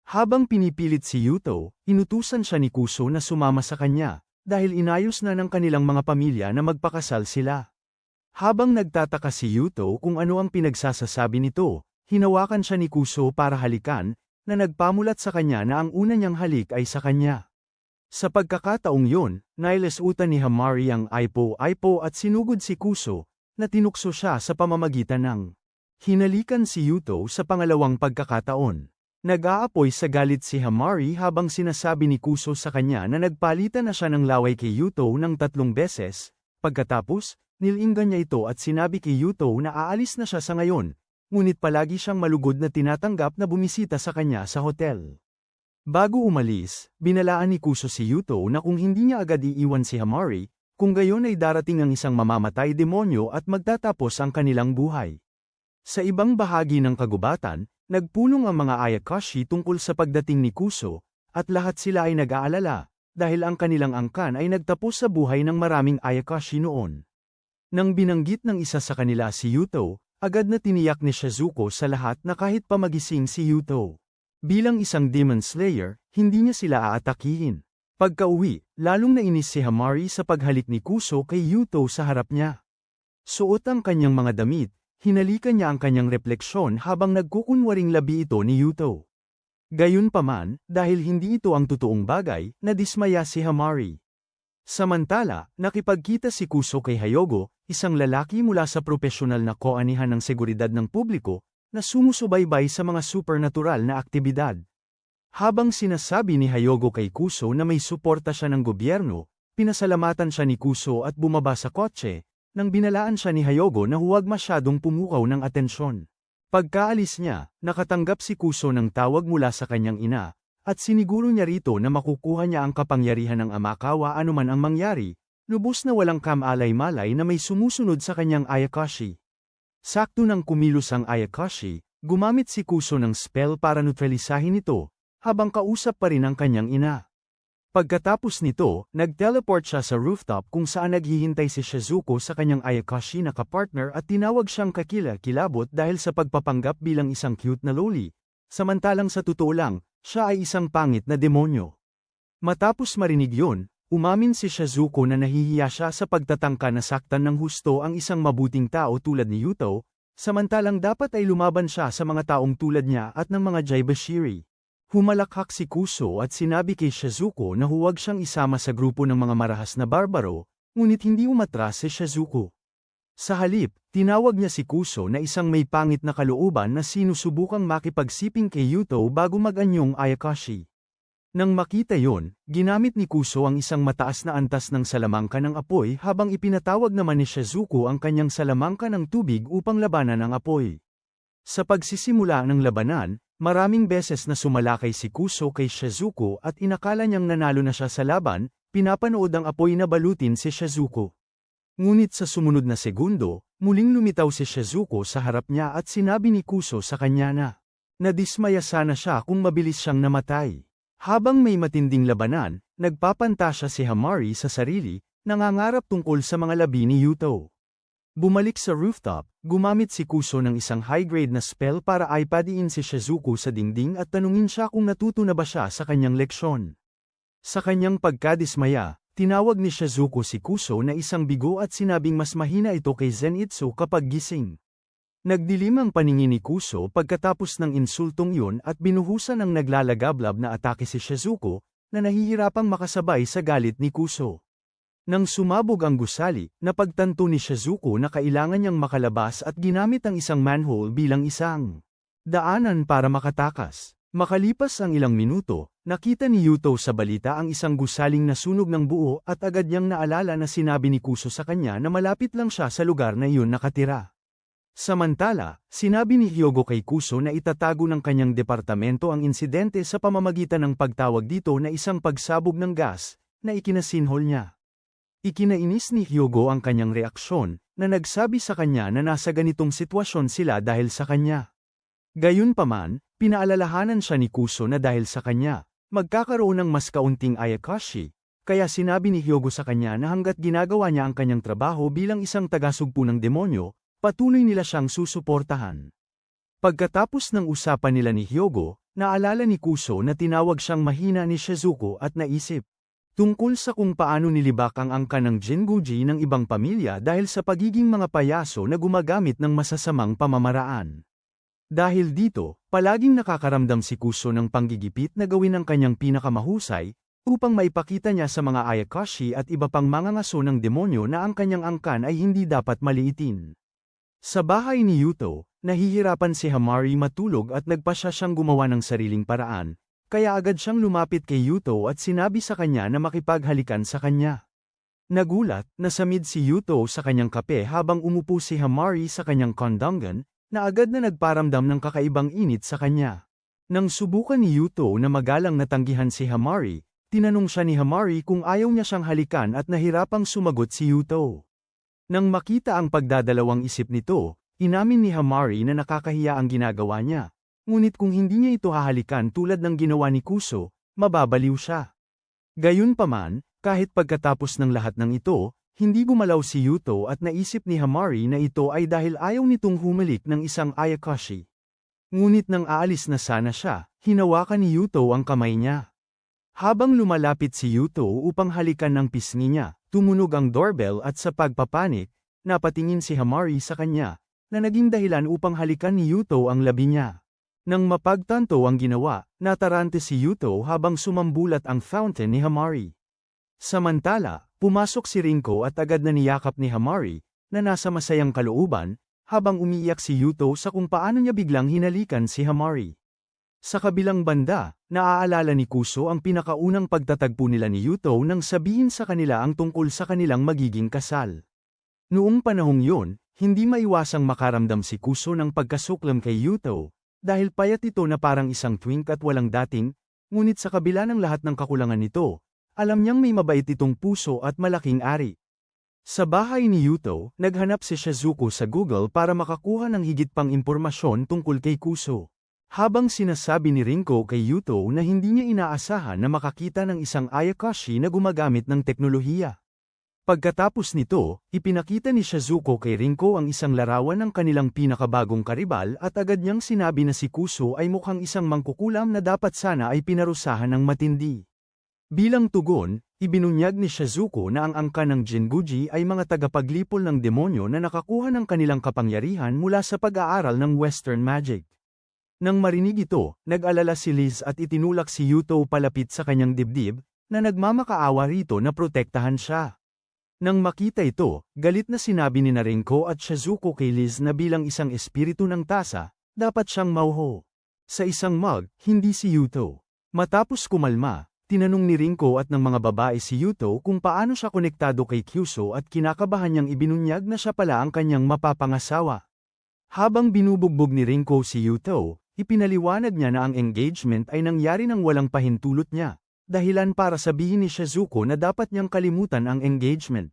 Habang pinipilit si Yuto, inutusan siya ni Kuso na sumama sa kanya, dahil inayos na ng kanilang mga pamilya na magpakasal sila. Habang nagtataka si Yuto kung ano ang pinagsasasabi nito, hinawakan siya ni Kuso para halikan, na nagpamulat sa kanya na ang una niyang halik ay sa kanya. Sa pagkakataong yun, nailesutan ni Hamari ang ipo-ipo at sinugod si Kuso, na tinukso siya sa pamamagitan ng hinalikan si Yuto sa pangalawang pagkakataon. Nag-aapoy sa galit si Hamari habang sinasabi ni Kuso sa kanya na nagpalitan na siya ng laway kay Yuto ng 3 beses, pagkatapos, nilinggan niya ito at sinabi kay Yuto na aalis na siya sa ngayon, ngunit palagi siyang malugod na tinatanggap na bumisita sa kanya sa hotel. Bago umalis, binalaan ni Kuso si Yuto na kung hindi niya agad iiwan si Hamari, kung gayon ay darating ang isang mamamatay demonyo at magtatapos ang kanilang buhay. Sa ibang bahagi ng kagubatan, nagpulong ang mga Ayakashi tungkol sa pagdating ni Kuso, at lahat sila ay nag-aalala, dahil ang kanilang angkan ay nagtapos sa buhay ng maraming Ayakashi noon. Nang binanggit ng isa sa kanila si Yuto, agad na tiniyak ni Shizuko sa lahat na kahit pa magising si Yuto. Bilang isang Demon Slayer, hindi niya sila aatakihin. Pagka-uwi, lalong nainis si Hamari sa paghalik ni Kuso kay Yuto sa harap niya. Suot ang kanyang mga damit, hinalikan niya ang kanyang refleksyon habang nagkukunwaring labi ito ni Yuto. Gayunpaman, dahil hindi ito ang totoong bagay, nadismaya si Hamari. Samantala, nakipagkita si Kuso kay Hyogo, isang lalaki mula sa propesyonal na koanihan ng seguridad ng publiko, na sumusubaybay sa mga supernatural na aktibidad. Habang sinasabi ni Hyogo kay Kuso na may suporta siya ng gobyerno, pinasalamatan siya ni Kuso at bumaba sa kotse, nang binalaan siya ni Hyogo na huwag masyadong pumukaw ng atensyon. Pagkaalis niya, nakatanggap si Kuso ng tawag mula sa kanyang ina, at siniguro niya rito na makukuha niya ang kapangyarihan ng Amakawa anuman ang mangyari, lubos na walang kamalay-malay na may sumusunod sa kanyang Ayakashi. Sakto nang kumilos ang Ayakashi, gumamit si Kuso ng spell para neutralisahin ito, habang kausap pa rin ang kanyang ina. Pagkatapos nito, nag-teleport siya sa rooftop kung saan naghihintay si Shizuko sa kanyang Ayakashi na kapartner at tinawag siyang kakila-kilabot dahil sa pagpapanggap bilang isang cute na loli, samantalang sa totoo lang, siya ay isang pangit na demonyo. Matapos marinig yun, umamin si Shizuko na nahihiya siya sa pagtatangka na saktan ng husto ang isang mabuting tao tulad ni Yuto, samantalang dapat ay lumaban siya sa mga taong tulad niya at ng mga Jaibashiri. Humalakhak si Kuso at sinabi kay Shizuko na huwag siyang isama sa grupo ng mga marahas na barbaro, ngunit hindi umatras si Shizuko. Sa halip, tinawag niya si Kuso na isang may pangit na kalooban na sinusubukang makipagsiping kay Yuto bago mag-anyong Ayakashi. Nang makita yon, ginamit ni Kuso ang isang mataas na antas ng salamangka ng apoy habang ipinatawag naman ni Shizuko ang kanyang salamangka ng tubig upang labanan ang apoy. Sa pagsisimula ng labanan, maraming beses na sumalakay si Kuso kay Shizuko at inakala niyang nanalo na siya sa laban, pinapanood ang apoy na balutin si Shizuko. Ngunit sa sumunod na segundo, muling lumitaw si Shizuko sa harap niya at sinabi ni Kuso sa kanya na nadismaya sana siya kung mabilis siyang namatay. Habang may matinding labanan, nagpapantasya si Hamari sa sarili, nangangarap tungkol sa mga labi ni Yuto. Bumalik sa rooftop, gumamit si Kuso ng isang high-grade na spell para ipadiin si Shizuko sa dingding at tanungin siya kung natuto na ba siya sa kanyang leksyon. Sa kanyang pagkadismaya, tinawag ni Shizuko si Kuso na isang bigo at sinabing mas mahina ito kay Zenitsu kapag gising. Nagdilim ang paningin ni Kuso pagkatapos ng insultong yun at binuhusan ng naglalagablab na atake si Shizuko, na nahihirapang makasabay sa galit ni Kuso. Nang sumabog ang gusali, napagtanto ni Shizuko na kailangan niyang makalabas at ginamit ang isang manhole bilang isang daanan para makatakas. Makalipas ang ilang minuto, nakita ni Yuto sa balita ang isang gusaling nasunog ng buo at agad niyang naalala na sinabi ni Kuso sa kanya na malapit lang siya sa lugar na iyon nakatira. Samantala, sinabi ni Hyogo kay Kuso na itatago ng kanyang departamento ang insidente sa pamamagitan ng pagtawag dito na isang pagsabog ng gas, na ikinasinhol niya. Ikinainis ni Hyogo ang kanyang reaksyon, na nagsabi sa kanya na nasa ganitong sitwasyon sila dahil sa kanya. Gayunpaman, pinaalalahanan siya ni Kuso na dahil sa kanya, magkakaroon ng mas kaunting Ayakashi, kaya sinabi ni Hyogo sa kanya na hanggat ginagawa niya ang kanyang trabaho bilang isang tagasugpo ng demonyo, patuloy nila siyang susuportahan. Pagkatapos ng usapan nila ni Hyogo, naalala ni Kuso na tinawag siyang mahina ni Shizuko at naisip tungkol sa kung paano nilibak ang angka ng Jinguji ng ibang pamilya dahil sa pagiging mga payaso na gumagamit ng masasamang pamamaraan. Dahil dito, palaging nakakaramdam si Kuso ng panggigipit na gawin ang kanyang pinakamahusay, upang maipakita niya sa mga Ayakashi at iba pang mga ngaso ng demonyo na ang kanyang angkan ay hindi dapat maliitin. Sa bahay ni Yuto, nahihirapan si Hamari matulog at nagpasya siyang gumawa ng sariling paraan, kaya agad siyang lumapit kay Yuto at sinabi sa kanya na makipaghalikan sa kanya. Nagulat, nasamid si Yuto sa kanyang kape habang umupo si Hamari sa kanyang kondongan, na agad na nagparamdam ng kakaibang init sa kanya. Nang subukan ni Yuto na magalang natanggihan si Hamari, tinanong siya ni Hamari kung ayaw niya siyang halikan at nahirapang sumagot si Yuto. Nang makita ang pagdadalawang isip nito, inamin ni Hamari na nakakahiya ang ginagawa niya. Ngunit kung hindi niya ito hahalikan tulad ng ginawa ni Kuso, mababaliw siya. Gayunpaman, kahit pagkatapos ng lahat ng ito, hindi gumalaw si Yuto at naisip ni Hamari na ito ay dahil ayaw nitong humalik ng isang Ayakashi. Ngunit nang aalis na sana siya, hinawakan ni Yuto ang kamay niya. Habang lumalapit si Yuto upang halikan ng pisngi niya, tumunog ang doorbell at sa pagpapanik, napatingin si Hamari sa kanya, na naging dahilan upang halikan ni Yuto ang labi niya. Nang mapagtanto ang ginawa, natarante si Yuto habang sumambulat ang fountain ni Hamari. Samantala, pumasok si Rinko at agad na niyakap ni Hamari, na nasa masayang kalooban, habang umiiyak si Yuto sa kung paano niya biglang hinalikan si Hamari. Sa kabilang banda, naaalala ni Kuso ang pinakaunang pagtatagpo nila ni Yuto nang sabihin sa kanila ang tungkol sa kanilang magiging kasal. Noong panahong yun, hindi maiwasang makaramdam si Kuso ng pagkasuklam kay Yuto, dahil payat ito na parang isang twink at walang dating, ngunit sa kabila ng lahat ng kakulangan nito, alam niyang may mabait itong puso at malaking ari. Sa bahay ni Yuto, naghanap si Shizuko sa Google para makakuha ng higit pang impormasyon tungkol kay Kuso. Habang sinasabi ni Rinko kay Yuto na hindi niya inaasahan na makakita ng isang Ayakashi na gumagamit ng teknolohiya. Pagkatapos nito, ipinakita ni Shizuko kay Rinko ang isang larawan ng kanilang pinakabagong karibal at agad niyang sinabi na si Kuso ay mukhang isang mangkukulam na dapat sana ay pinarusahan ng matindi. Bilang tugon, ibinunyag ni Shizuko na ang angka ng Jinguji ay mga tagapaglipol ng demonyo na nakakuha ng kanilang kapangyarihan mula sa pag-aaral ng Western magic. Nang marinig ito, nag-alala si Liz at itinulak si Yuto palapit sa kanyang dibdib, na nagmamakaawa rito na protektahan siya. Nang makita ito, galit na sinabi ni Rinko at Shizuko kay Liz na bilang isang espiritu ng tasa, dapat siyang mauho sa isang mug, hindi si Yuto. Matapos kumalma, tinanong ni Rinko at ng mga babae si Yuto kung paano siya konektado kay Kyuso at kinakabahan niyang ibinunyag na siya pala ang kanyang mapapangasawa. Habang binubugbog ni Rinko si Yuto, ipinaliwanag niya na ang engagement ay nangyari nang walang pahintulot niya, dahilan para sabihin ni Shizuko na dapat niyang kalimutan ang engagement.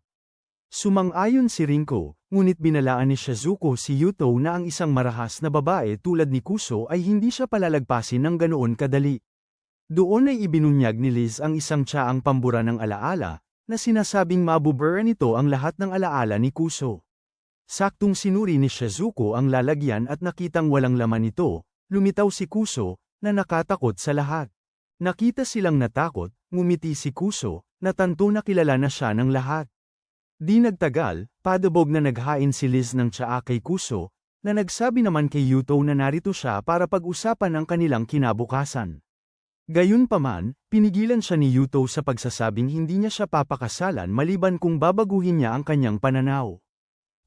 Sumang-ayon si Rinko, ngunit binalaan ni Shizuko si Yuto na ang isang marahas na babae tulad ni Kuso ay hindi siya palalagpasin ng ganoon kadali. Doon ay ibinunyag ni Liz ang isang tsaang pambura ng alaala, na sinasabing mabubura nito ang lahat ng alaala ni Kuso. Saktong sinuri ni Shizuko ang lalagyan at nakitang walang laman nito. Lumitaw si Kuso, na nakatakot sa lahat. Nakita silang natakot, ngumiti si Kuso, na tanto na kilala na siya ng lahat. Di nagtagal, padabog na naghain si Liz ng tsaa kay Kuso, na nagsabi naman kay Yuto na narito siya para pag-usapan ang kanilang kinabukasan. Gayunpaman, pinigilan siya ni Yuto sa pagsasabing hindi niya siya papakasalan maliban kung babaguhin niya ang kanyang pananaw.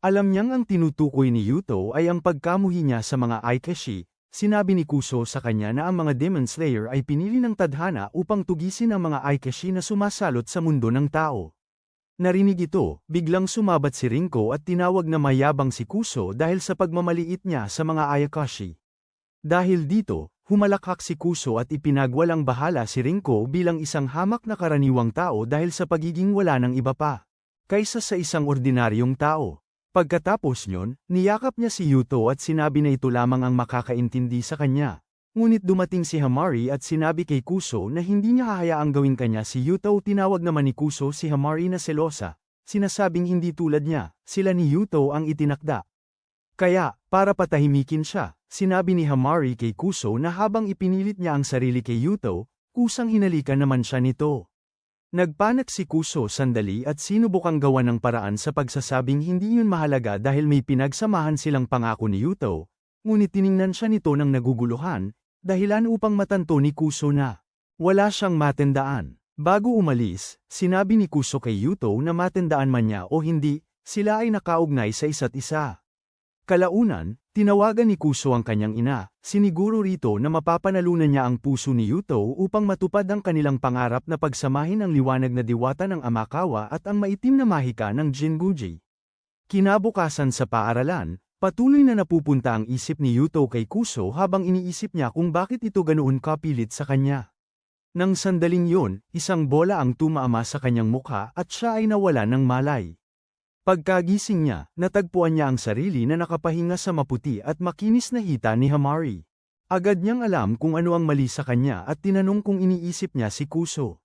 Alam niyang ang tinutukoy ni Yuto ay ang pagkamuhi niya sa mga Ayakashi. Sinabi ni Kuso sa kanya na ang mga Demon Slayer ay pinili ng tadhana upang tugisin ang mga Ayakashi na sumasalot sa mundo ng tao. Narinig ito, biglang sumabat si Rinko at tinawag na mayabang si Kuso dahil sa pagmamaliit niya sa mga Ayakashi. Dahil dito, humalakhak si Kuso at ipinagwalang bahala si Rinko bilang isang hamak na karaniwang tao dahil sa pagiging wala ng iba pa, kaysa sa isang ordinaryong tao. Pagkatapos nyon, niyakap niya si Yuto at sinabi na ito lamang ang makakaintindi sa kanya. Ngunit dumating si Hamari at sinabi kay Kuso na hindi niya hahayaang gawin kanya si Yuto. Tinawag naman ni Kuso si Hamari na selosa, sinasabing hindi tulad niya, sila ni Yuto ang itinakda. Kaya, para patahimikin siya, sinabi ni Hamari kay Kuso na habang ipinilit niya ang sarili kay Yuto, kusang hinalikan naman siya nito. Nagpanik si Kuso sandali at sinubukang gawan ng paraan sa pagsasabing hindi yun mahalaga dahil may pinagsamahan silang pangako ni Yuto, ngunit tiningnan siya nito ng naguguluhan, dahilan upang matanto ni Kuso na wala siyang matandaan. Bago umalis, sinabi ni Kuso kay Yuto na matandaan man niya o hindi, sila ay nakaugnay sa isa't isa. Kalaunan, tinawagan ni Kuso ang kanyang ina, siniguro rito na mapapanalunan niya ang puso ni Yuto upang matupad ang kanilang pangarap na pagsamahin ang liwanag na diwata ng Amakawa at ang maitim na mahika ng Jinguji. Kinabukasan sa paaralan, patuloy na napupunta ang isip ni Yuto kay Kuso habang iniisip niya kung bakit ito ganoon kapilit sa kanya. Nang sandaling yun, isang bola ang tumaama sa kanyang mukha at siya ay nawala ng malay. Pagkagising niya, natagpuan niya ang sarili na nakapahinga sa maputi at makinis na hita ni Hamari. Agad niyang alam kung ano ang mali sa kanya at tinanong kung iniisip niya si Kuso.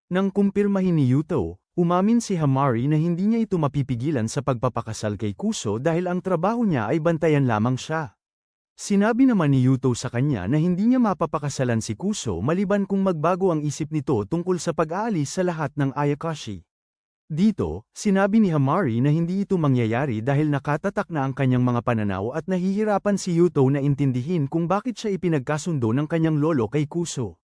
Nang kumpirmahin ni Yuto, umamin si Hamari na hindi niya ito mapipigilan sa pagpapakasal kay Kuso dahil ang trabaho niya ay bantayan lamang siya. Sinabi naman ni Yuto sa kanya na hindi niya mapapakasalan si Kuso maliban kung magbago ang isip nito tungkol sa pag-aalis sa lahat ng Ayakashi. Dito, sinabi ni Hamari na hindi ito mangyayari dahil nakatatak na ang kanyang mga pananaw at nahihirapan si Yuto na intindihin kung bakit siya ipinagkasundo ng kanyang lolo kay Kuso.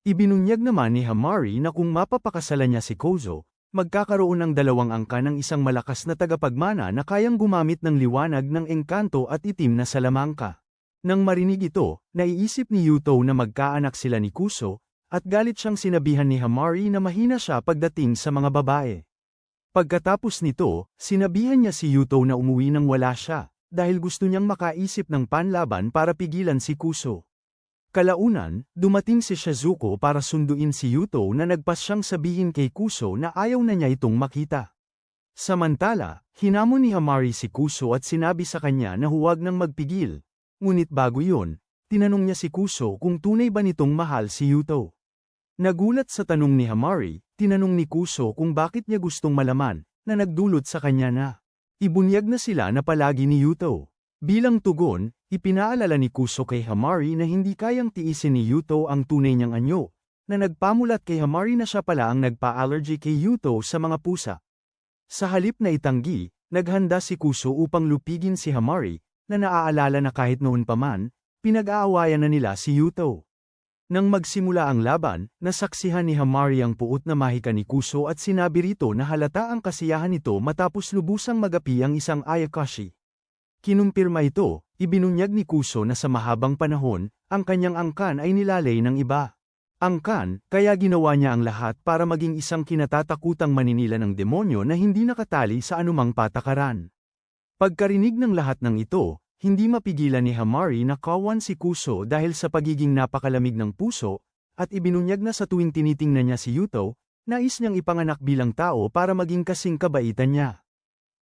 Ibinunyag naman ni Hamari na kung mapapakasalan niya si Kuso, magkakaroon ng dalawang angka ng isang malakas na tagapagmana na kayang gumamit ng liwanag ng engkanto at itim na salamangka. Nang marinig ito, naiisip ni Yuto na magkaanak sila ni Kuso, at galit siyang sinabihan ni Hamari na mahina siya pagdating sa mga babae. Pagkatapos nito, sinabihan niya si Yuto na umuwi nang wala siya, dahil gusto niyang makaisip ng panlaban para pigilan si Kuso. Kalaunan, dumating si Shizuko para sunduin si Yuto na nagpas siyang sabihin kay Kuso na ayaw na niya itong makita. Samantala, hinamon ni Hamari si Kuso at sinabi sa kanya na huwag nang magpigil, ngunit bago yun, tinanong niya si Kuso kung tunay ba nitong mahal si Yuto. Nagulat sa tanong ni Hamari, tinanong ni Kuso kung bakit niya gustong malaman, na nagdulot sa kanya na ibunyag na sila na palagi ni Yuto. Bilang tugon, ipinaalala ni Kuso kay Hamari na hindi kayang tiisin ni Yuto ang tunay niyang anyo, na nagpamulat kay Hamari na siya pala ang nagpa-allergy kay Yuto sa mga pusa. Sa halip na itanggi, naghanda si Kuso upang lupigin si Hamari, na naaalala na kahit noon pa man, pinag-aawayan na nila si Yuto. Nang magsimula ang laban, nasaksihan ni Hamari ang puot na mahika ni Kuso at sinabi rito na halata ang kasiyahan nito matapos lubusang magapi ang isang Ayakashi. Kinumpirma ito, ibinunyag ni Kuso na sa mahabang panahon, ang kanyang angkan ay nilalay ng iba. Angkan, kaya ginawa niya ang lahat para maging isang kinatatakutang maninila ng demonyo na hindi nakatali sa anumang patakaran. Pagkarinig ng lahat ng ito, hindi mapigilan ni Hamari na kawan si Kuso dahil sa pagiging napakalamig ng puso, at ibinunyag na sa tuwing tinitingnan niya si Yuto, nais niyang ipanganak bilang tao para maging kasing kabaitan niya.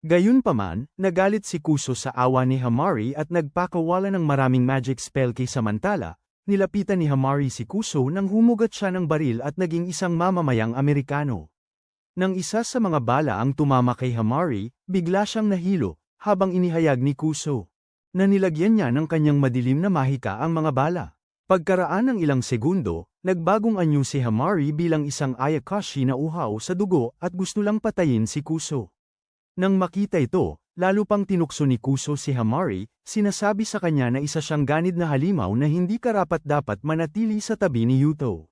Gayunpaman, nagalit si Kuso sa awa ni Hamari at nagpakawala ng maraming magic spell kay samantala, nilapitan ni Hamari si Kuso nang humugat siya ng baril at naging isang mamamayang Amerikano. Nang isa sa mga bala ang tumama kay Hamari, bigla siyang nahilo, habang inihayag ni Kuso na nilagyan niya ng kanyang madilim na mahika ang mga bala. Pagkaraan ng ilang segundo, nagbagong anyo si Hamari bilang isang Ayakashi na uhaw sa dugo at gusto lang patayin si Kuso. Nang makita ito, lalo pang tinukso ni Kuso si Hamari, sinasabi sa kanya na isa siyang ganid na halimaw na hindi karapat-dapat manatili sa tabi ni Yuto.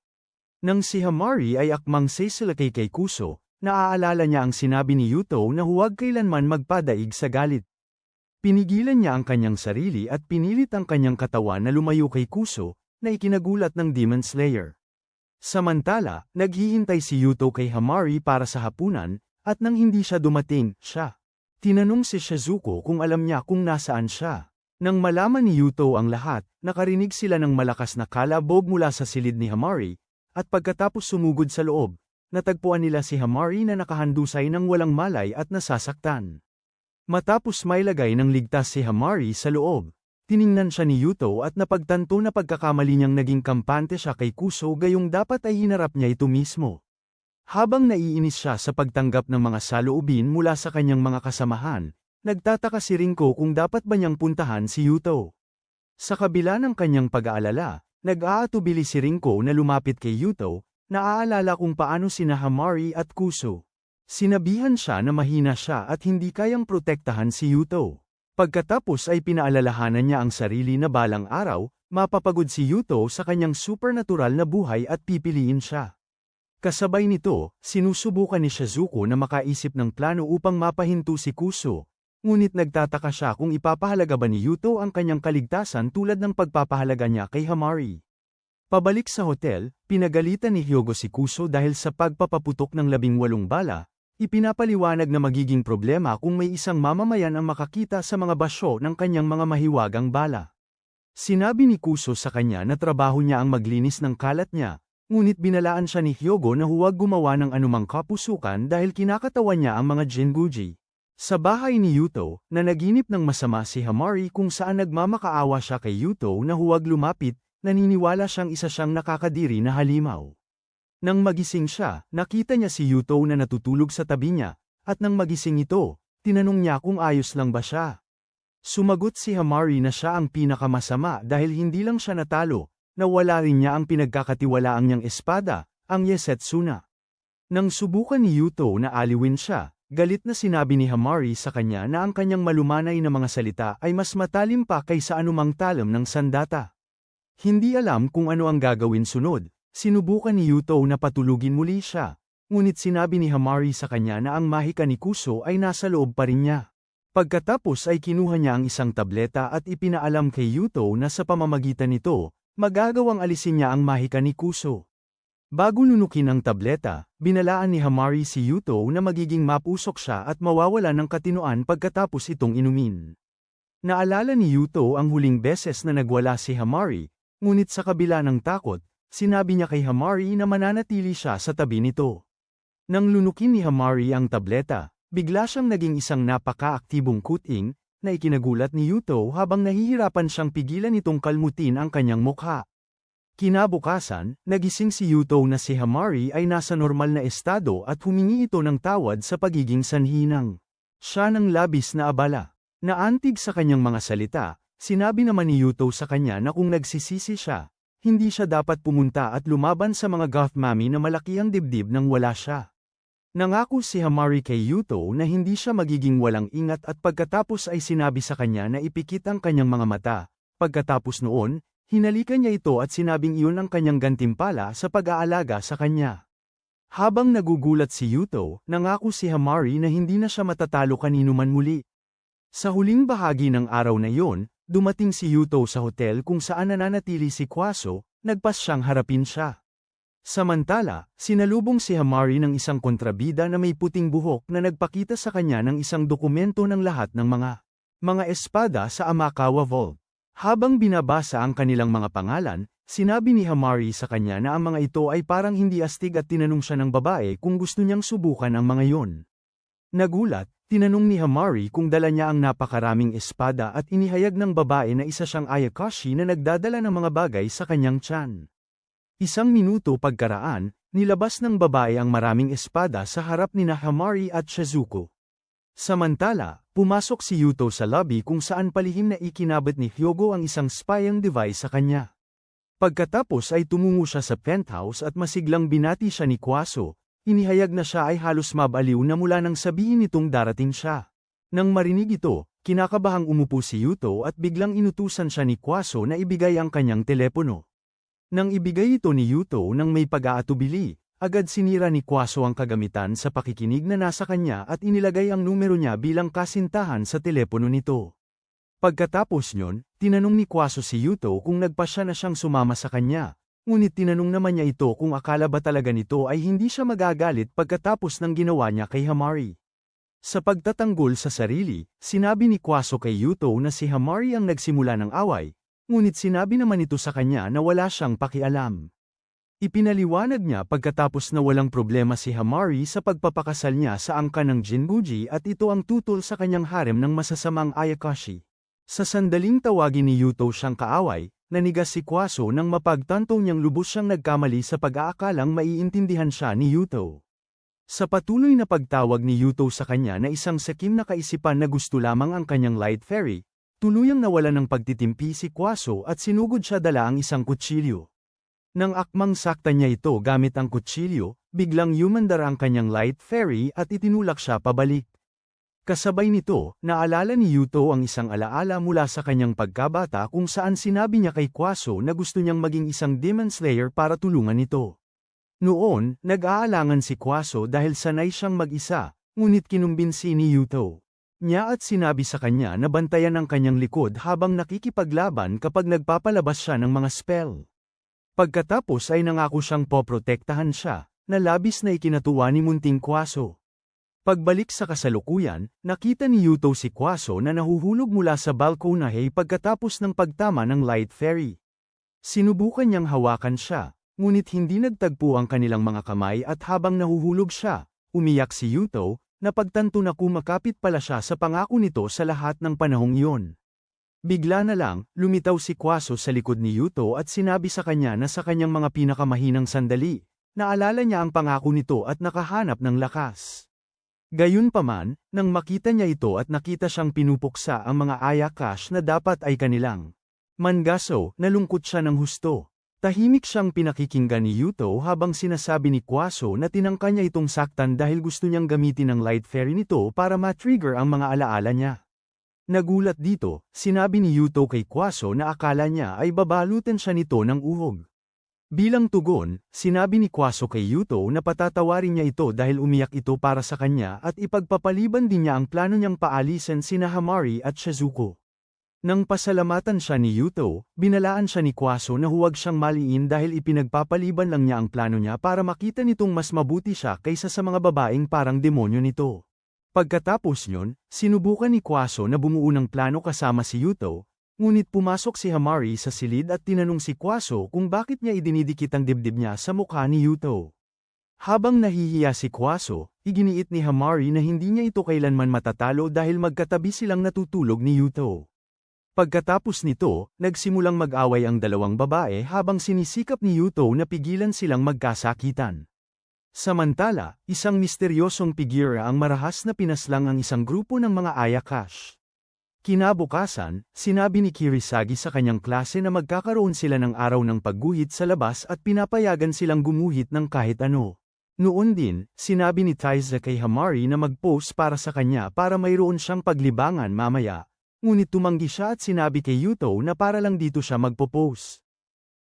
Nang si Hamari ay akmang sesilakay kay Kuso, naaalala niya ang sinabi ni Yuto na huwag kailanman magpadaig sa galit. Pinigilan niya ang kanyang sarili at pinilit ang kanyang katawan na lumayo kay Kuso, na ikinagulat ng Demon Slayer. Samantala, naghihintay si Yuto kay Hamari para sa hapunan, at nang hindi siya dumating, tinanong si Shizuko kung alam niya kung nasaan siya. Nang malaman ni Yuto ang lahat, nakarinig sila ng malakas na kalabog mula sa silid ni Hamari, at pagkatapos sumugod sa loob, natagpuan nila si Hamari na nakahandusay ng walang malay at nasasaktan. Matapos mailagay ng ligtas si Hamari sa loob, Tiningnan siya ni Yuto at napagtanto na pagkakamali niyang naging kampante siya kay Kuso gayong dapat ay hinarap niya ito mismo. Habang naiinis siya sa pagtanggap ng mga saloobin mula sa kanyang mga kasamahan, nagtataka si Rinko kung dapat ba niyang puntahan si Yuto. Sa kabila ng kanyang pag-aalala, nag-aatubili si Rinko na lumapit kay Yuto, naaalala kung paano sina Hamari at Kuso. Sinabihan siya na mahina siya at hindi kayang protektahan si Yuto. Pagkatapos ay pinaalalahanan niya ang sarili na balang araw, mapapagod si Yuto sa kanyang supernatural na buhay at pipiliin siya. Kasabay nito, sinusubukan ni Shizuko na makaisip ng plano upang mapahinto si Kuso. Ngunit nagtataka siya kung ipapahalaga ba ni Yuto ang kanyang kaligtasan tulad ng pagpapahalaga niya kay Hamari. Pabalik sa hotel, pinagalitan ni Hyogo si Kuso dahil sa pagpapaputok ng 18 bala. Ipinapaliwanag na magiging problema kung may isang mamamayan ang makakita sa mga basyo ng kanyang mga mahiwagang bala. Sinabi ni Kuso sa kanya na trabaho niya ang maglinis ng kalat niya, ngunit binalaan siya ni Hyogo na huwag gumawa ng anumang kapusukan dahil kinakatawan niya ang mga Jinguji. Sa bahay ni Yuto, nanaginip ng masama si Hamari kung saan nagmamakaawa siya kay Yuto na huwag lumapit, naniniwala siyang isa siyang nakakadiri na halimaw. Nang magising siya, nakita niya si Yuto na natutulog sa tabi niya, at nang magising ito, tinanong niya kung ayos lang ba siya. Sumagot si Hamari na siya ang pinakamasama dahil hindi lang siya natalo, nawala rin niya ang pinagkakatiwalaang niyang espada, ang Yesetsuna. Nang subukan ni Yuto na aliwin siya, galit na sinabi ni Hamari sa kanya na ang kanyang malumanay na mga salita ay mas matalim pa kaysa anumang talam ng sandata. Hindi alam kung ano ang gagawin sunod. Sinubukan ni Yuto na patulugin muli siya, ngunit sinabi ni Hamari sa kanya na ang mahika ni Kuso ay nasa loob pa rin niya. Pagkatapos ay kinuha niya ang isang tableta at ipinaalam kay Yuto na sa pamamagitan nito, magagawang alisin niya ang mahika ni Kuso. Bago nunukin ang tableta, binalaan ni Hamari si Yuto na magiging mapusok siya at mawawala ng katinoan pagkatapos itong inumin. Naalala ni Yuto ang huling beses na nagwala si Hamari, ngunit sa kabila ng takot, sinabi niya kay Hamari na mananatili siya sa tabi nito. Nang lunukin ni Hamari ang tableta, bigla siyang naging isang napaka-aktibong kuting, na ikinagulat ni Yuto habang nahihirapan siyang pigilan itong kalmutin ang kanyang mukha. Kinabukasan, nagising si Yuto na si Hamari ay nasa normal na estado at humingi ito ng tawad sa pagiging sanhinang. Siya nang labis na abala. Naantig sa kanyang mga salita, sinabi naman ni Yuto sa kanya na kung nagsisisi siya, hindi siya dapat pumunta at lumaban sa mga goth mami na malaki ang dibdib nang wala siya. Nangako si Hamari kay Yuto na hindi siya magiging walang ingat at pagkatapos ay sinabi sa kanya na ipikit ang kanyang mga mata. Pagkatapos noon, hinalikan niya ito at sinabing iyon ang kanyang gantimpala sa pag-aalaga sa kanya. Habang nagugulat si Yuto, nangako si Hamari na hindi na siya matatalo kanino man muli. Sa huling bahagi ng araw na iyon, dumating si Yuto sa hotel kung saan nananatili si Kuso, nagpas siyang harapin siya. Samantala, sinalubong si Hamari ng isang kontrabida na may puting buhok na nagpakita sa kanya ng isang dokumento ng lahat ng mga espada sa Amakawa Vault. Habang binabasa ang kanilang mga pangalan, sinabi ni Hamari sa kanya na ang mga ito ay parang hindi astig at tinanong siya ng babae kung gusto niyang subukan ang mga iyon. Nagulat, tinanong ni Hamari kung dala niya ang napakaraming espada at inihayag ng babae na isa siyang Ayakashi na nagdadala ng mga bagay sa kanyang tiyan. Isang minuto pagkaraan, nilabas ng babae ang maraming espada sa harap ni Hamari at Shizuko. Samantala, pumasok si Yuto sa lobby kung saan palihim na ikinabit ni Hyogo ang isang spying device sa kanya. Pagkatapos ay tumungo siya sa penthouse at masiglang binati siya ni Kuso. Inihayag na siya ay halos mabaliw na mula nang sabihin nitong darating siya. Nang marinig ito, kinakabahang umupo si Yuto at biglang inutusan siya ni Kuso na ibigay ang kanyang telepono. Nang ibigay ito ni Yuto nang may pag-aatubili, agad sinira ni Kuso ang kagamitan sa pakikinig na nasa kanya at inilagay ang numero niya bilang kasintahan sa telepono nito. Pagkatapos nyon, tinanong ni Kuso si Yuto kung nagpasya na siyang sumama sa kanya. Ngunit tinanong naman niya ito kung akala ba talaga nito ay hindi siya magagalit pagkatapos ng ginawa niya kay Hamari. Sa pagtatanggol sa sarili, sinabi ni Kuso kay Yuto na si Hamari ang nagsimula ng away, ngunit sinabi naman ito sa kanya na wala siyang pakialam. Ipinaliwanag niya pagkatapos na walang problema si Hamari sa pagpapakasal niya sa angkan ng Jinguji at ito ang tutol sa kanyang harem ng masasamang Ayakashi. Sa sandaling tawagin ni Yuto siyang kaaway, nanigas si Kwaso nang mapagtanto niyang lubos siyang nagkamali sa pag-aakalang maiintindihan siya ni Yuto. Sa patuloy na pagtawag ni Yuto sa kanya na isang sakim na kaisipan na gusto lamang ang kanyang light fairy, tuluyang nawala ng pagtitimpi si Kwaso at sinugod siya dala ang isang kutsilyo. Nang akmang saktan niya ito gamit ang kutsilyo, biglang yumandar ang kanyang light fairy at itinulak siya pabalik. Kasabay nito, naalala ni Yuto ang isang alaala mula sa kanyang pagkabata kung saan sinabi niya kay Kwaso na gusto niyang maging isang Demon Slayer para tulungan ito. Noon, nag-aalangan si Kwaso dahil sanay siyang mag-isa, ngunit kinumbinsi ni Yuto niya at sinabi sa kanya na bantayan ang kanyang likod habang nakikipaglaban kapag nagpapalabas siya ng mga spell. Pagkatapos ay nangako siyang poprotektahan siya, na labis na ikinatuwa ni munting Kwaso. Pagbalik sa kasalukuyan, nakita ni Yuto si Kwaso na nahuhulog mula sa balkonahe pagkatapos ng pagtama ng light fairy. Sinubukan niyang hawakan siya, ngunit hindi nagtagpo ang kanilang mga kamay at habang nahuhulog siya, umiyak si Yuto, na pagtanto na kumakapit pala siya sa pangako nito sa lahat ng panahong iyon. Bigla na lang, lumitaw si Kwaso sa likod ni Yuto at sinabi sa kanya na sa kanyang mga pinakamahinang sandali, naalala niya ang pangako nito at nakahanap ng lakas. Gayunpaman, nang makita niya ito at nakita siyang pinupuksa ang mga Ayakash na dapat ay kanilang mangaso, nalungkot siya ng husto. Tahimik siyang pinakikinggan ni Yuto habang sinasabi ni Kwaso na tinangka niya itong saktan dahil gusto niyang gamitin ang light fairy nito para ma-trigger ang mga alaala niya. Nagulat dito, sinabi ni Yuto kay Kwaso na akala niya ay babalutan siya nito ng uhog. Bilang tugon, sinabi ni Kwaso kay Yuto na patatawarin niya ito dahil umiyak ito para sa kanya at ipagpapaliban din niya ang plano niyang paalisin sina Hamari at Shizuko. Nang pasalamatan siya ni Yuto, binalaan siya ni Kwaso na huwag siyang maliin dahil ipinagpapaliban lang niya ang plano niya para makita nitong mas mabuti siya kaysa sa mga babaeng parang demonyo nito. Pagkatapos niyon, sinubukan ni Kwaso na bumuo ng plano kasama si Yuto, ngunit pumasok si Hamari sa silid at tinanong si Kwaso kung bakit niya idinidikit ang dibdib niya sa mukha ni Yuto. Habang nahihiya si Kwaso, iginiit ni Hamari na hindi niya ito kailanman matatalo dahil magkatabi silang natutulog ni Yuto. Pagkatapos nito, nagsimulang mag-away ang dalawang babae habang sinisikap ni Yuto na pigilan silang magkasakitan. Samantala, isang misteryosong figura ang marahas na pinaslang ang isang grupo ng mga Ayakash. Kinabukasan, sinabi ni Kirisagi sa kanyang klase na magkakaroon sila ng araw ng pagguhit sa labas at pinapayagan silang gumuhit ng kahit ano. Noon din, sinabi ni Taiza kay Hamari na mag-post para sa kanya para mayroon siyang paglibangan mamaya, ngunit tumanggi siya at sinabi kay Yuto na para lang dito siya magpo-post.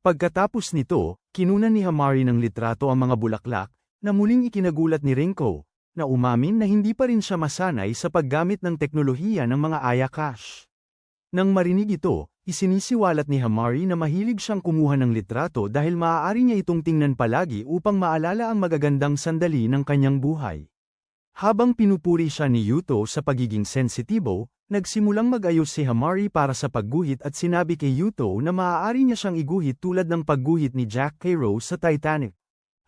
Pagkatapos nito, kinunan ni Hamari ng litrato ang mga bulaklak, na muling ikinagulat ni Rinko, na umamin na hindi pa rin siya masanay sa paggamit ng teknolohiya ng mga Ayakash. Nang marinig ito, isinisiwalat ni Hamari na mahilig siyang kumuha ng litrato dahil maaari niya itong tingnan palagi upang maalala ang magagandang sandali ng kanyang buhay. Habang pinupuri siya ni Yuto sa pagiging sensitibo, nagsimulang mag-ayos si Hamari para sa pagguhit at sinabi kay Yuto na maaari niya siyang iguhit tulad ng pagguhit ni Jack kay Rose sa Titanic.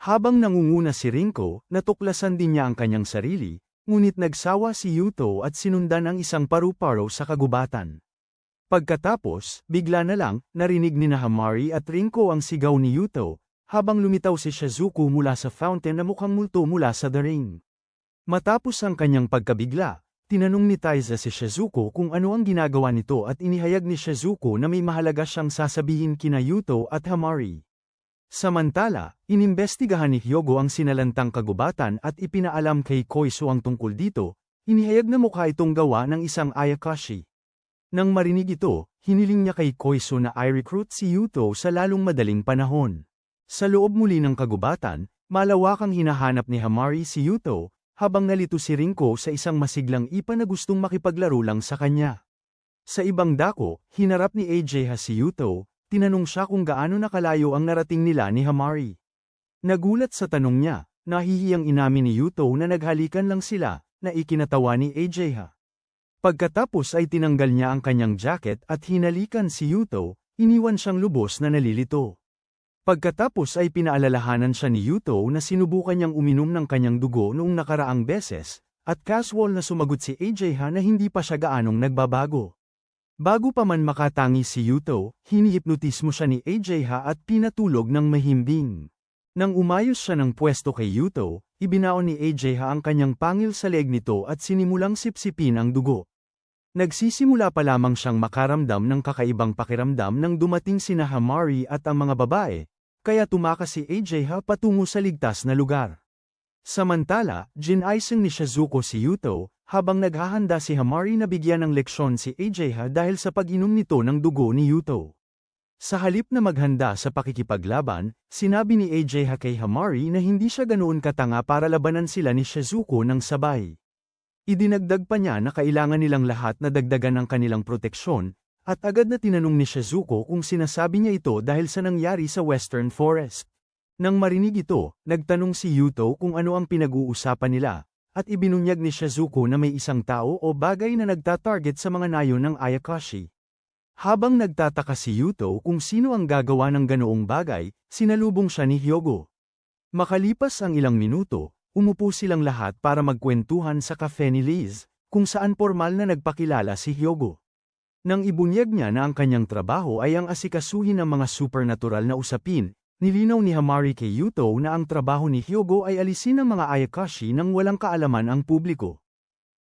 Habang nangunguna si Rinko, natuklasan din niya ang kanyang sarili, ngunit nagsawa si Yuto at sinundan ang isang paru-paro sa kagubatan. Pagkatapos, bigla na lang, narinig ni Hamari at Rinko ang sigaw ni Yuto, habang lumitaw si Shizuko mula sa fountain na mukhang multo mula sa The Ring. Matapos ang kanyang pagkabigla, tinanong ni Taiza si Shizuko kung ano ang ginagawa nito at inihayag ni Shizuko na may mahalaga siyang sasabihin kina Yuto at Hamari. Samantala, inimbestigahan ni Hyogo ang sinalantang kagubatan at ipinaalam kay Koiso ang tungkol dito, inihayag na mukha itong gawa ng isang Ayakashi. Nang marinig ito, hiniling niya kay Koiso na i-recruit si Yuto sa lalong madaling panahon. Sa loob muli ng kagubatan, malawakang hinahanap ni Hamari si Yuto, habang nalito si Rinko sa isang masiglang ipa na gustong makipaglaro lang sa kanya. Sa ibang dako, hinarap ni AJ si Yuto, tinanong siya kung gaano nakalayo ang narating nila ni Hamari. Nagulat sa tanong niya, nahihiyang inamin ni Yuto na naghalikan lang sila, na ikinatawa ni AJ. Pagkatapos ay tinanggal niya ang kanyang jacket at hinalikan si Yuto, iniwan siyang lubos na nalilito. Pagkatapos ay pinaalalahanan siya ni Yuto na sinubukan niyang uminom ng kanyang dugo noong nakaraang beses, at casual na sumagot si AJ na hindi pa siya gaanong nagbabago. Bago pa man makatangi si Yuto, hinihipnotismo siya ni AJ at pinatulog ng mahimbing. Nang umayos siya ng pwesto kay Yuto, ibinaon ni AJ ang kanyang pangil sa leeg nito at sinimulang sipsipin ang dugo. Nagsisimula pa lamang siyang makaramdam ng kakaibang pakiramdam nang dumating sina Hamari at ang mga babae, kaya tumakas si AJ patungo sa ligtas na lugar. Samantala, ginaising ni Shizuko si Yuto, habang naghahanda si Hamari na bigyan ng leksyon si AJ dahil sa pag-inom nito ng dugo ni Yuto. Sa halip na maghanda sa pakikipaglaban, sinabi ni AJ kay Hamari na hindi siya ganoon katanga para labanan sila ni Shizuko ng sabay. Idinagdag pa niya na kailangan nilang lahat na dagdagan ang kanilang proteksyon, at agad na tinanong ni Shizuko kung sinasabi niya ito dahil sa nangyari sa Western Forest. Nang marinig ito, nagtanong si Yuto kung ano ang pinag-uusapan nila, at ibinunyag ni Shizuko na may isang tao o bagay na nagtatarget sa mga nayon ng Ayakashi. Habang nagtataka si Yuto kung sino ang gagawa ng ganoong bagay, sinalubong siya ni Hyogo. Makalipas ang ilang minuto, umupo silang lahat para magkwentuhan sa cafe ni Liz, kung saan formal na nagpakilala si Hyogo. Nang ibunyag niya na ang kanyang trabaho ay ang asikasuhin ng mga supernatural na usapin, nilinaw ni Hamari kay Yuto na ang trabaho ni Hyogo ay alisin ang mga Ayakashi nang walang kaalaman ang publiko.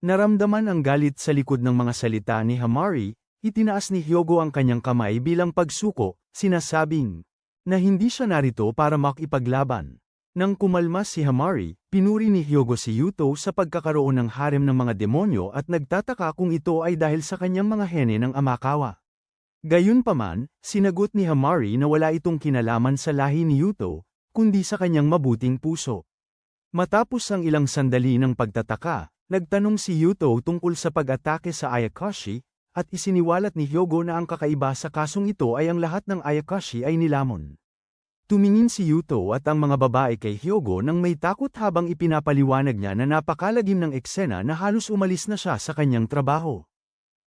Naramdaman ang galit sa likod ng mga salita ni Hamari, itinaas ni Hyogo ang kanyang kamay bilang pagsuko, sinasabing na hindi siya narito para makipaglaban. Nang kumalma si Hamari, pinuri ni Hyogo si Yuto sa pagkakaroon ng harem ng mga demonyo at nagtataka kung ito ay dahil sa kanyang mga hene ng Amakawa. Gayunpaman, sinagot ni Hamari na wala itong kinalaman sa lahi ni Yuto, kundi sa kanyang mabuting puso. Matapos ang ilang sandali ng pagtataka, nagtanong si Yuto tungkol sa pag-atake sa Ayakashi, at isiniwalat ni Hyogo na ang kakaiba sa kasong ito ay ang lahat ng Ayakashi ay nilamon. Tumingin si Yuto at ang mga babae kay Hyogo nang may takot habang ipinapaliwanag niya na napakalagim ng eksena na halos umalis na siya sa kanyang trabaho.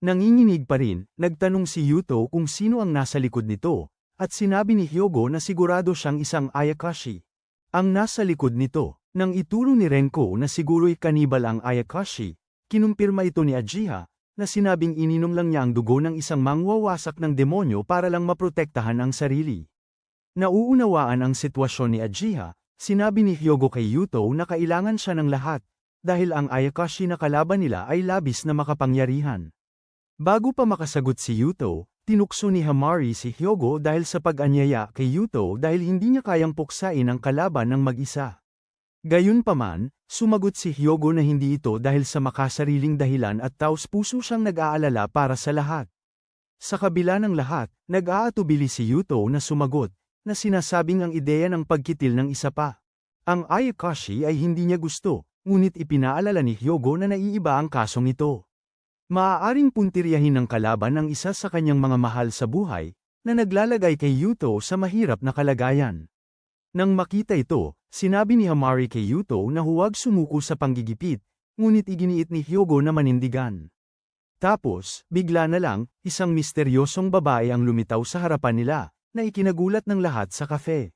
Nanginginig pa rin, nagtanong si Yuto kung sino ang nasa likod nito, at sinabi ni Hyogo na sigurado siyang isang Ayakashi. Ang nasa likod nito, nang ituro ni Renko na siguro'y kanibal ang Ayakashi, kinumpirma ito ni Ajiha, na sinabing ininom lang niya ang dugo ng isang mangwawasak ng demonyo para lang maprotektahan ang sarili. Nauunawaan ang sitwasyon ni Ajiha, sinabi ni Hyogo kay Yuto na kailangan siya ng lahat, dahil ang Ayakashi na kalaban nila ay labis na makapangyarihan. Bago pa makasagot si Yuto, tinukso ni Hamari si Hyogo dahil sa pag-anyaya kay Yuto dahil hindi niya kayang puksain ang kalaban ng mag-isa. Gayunpaman, sumagot si Hyogo na hindi ito dahil sa makasariling dahilan at taos-puso siyang nag-aalala para sa lahat. Sa kabila ng lahat, nag-aatubili si Yuto na sumagot, na sinasabing ang ideya ng pagkitil ng isa pa. Ang Ayakashi ay hindi niya gusto, ngunit ipinaalala ni Hyogo na naiiba ang kasong ito. Maaaring puntiryahin ng kalaban ang isa sa kanyang mga mahal sa buhay, na naglalagay kay Yuto sa mahirap na kalagayan. Nang makita ito, sinabi ni Hamari kay Yuto na huwag sumuko sa panggigipit, ngunit iginiit ni Hyogo na manindigan. Tapos, bigla na lang, isang misteryosong babae ang lumitaw sa harapan nila, na ikinagulat ng lahat sa kafe.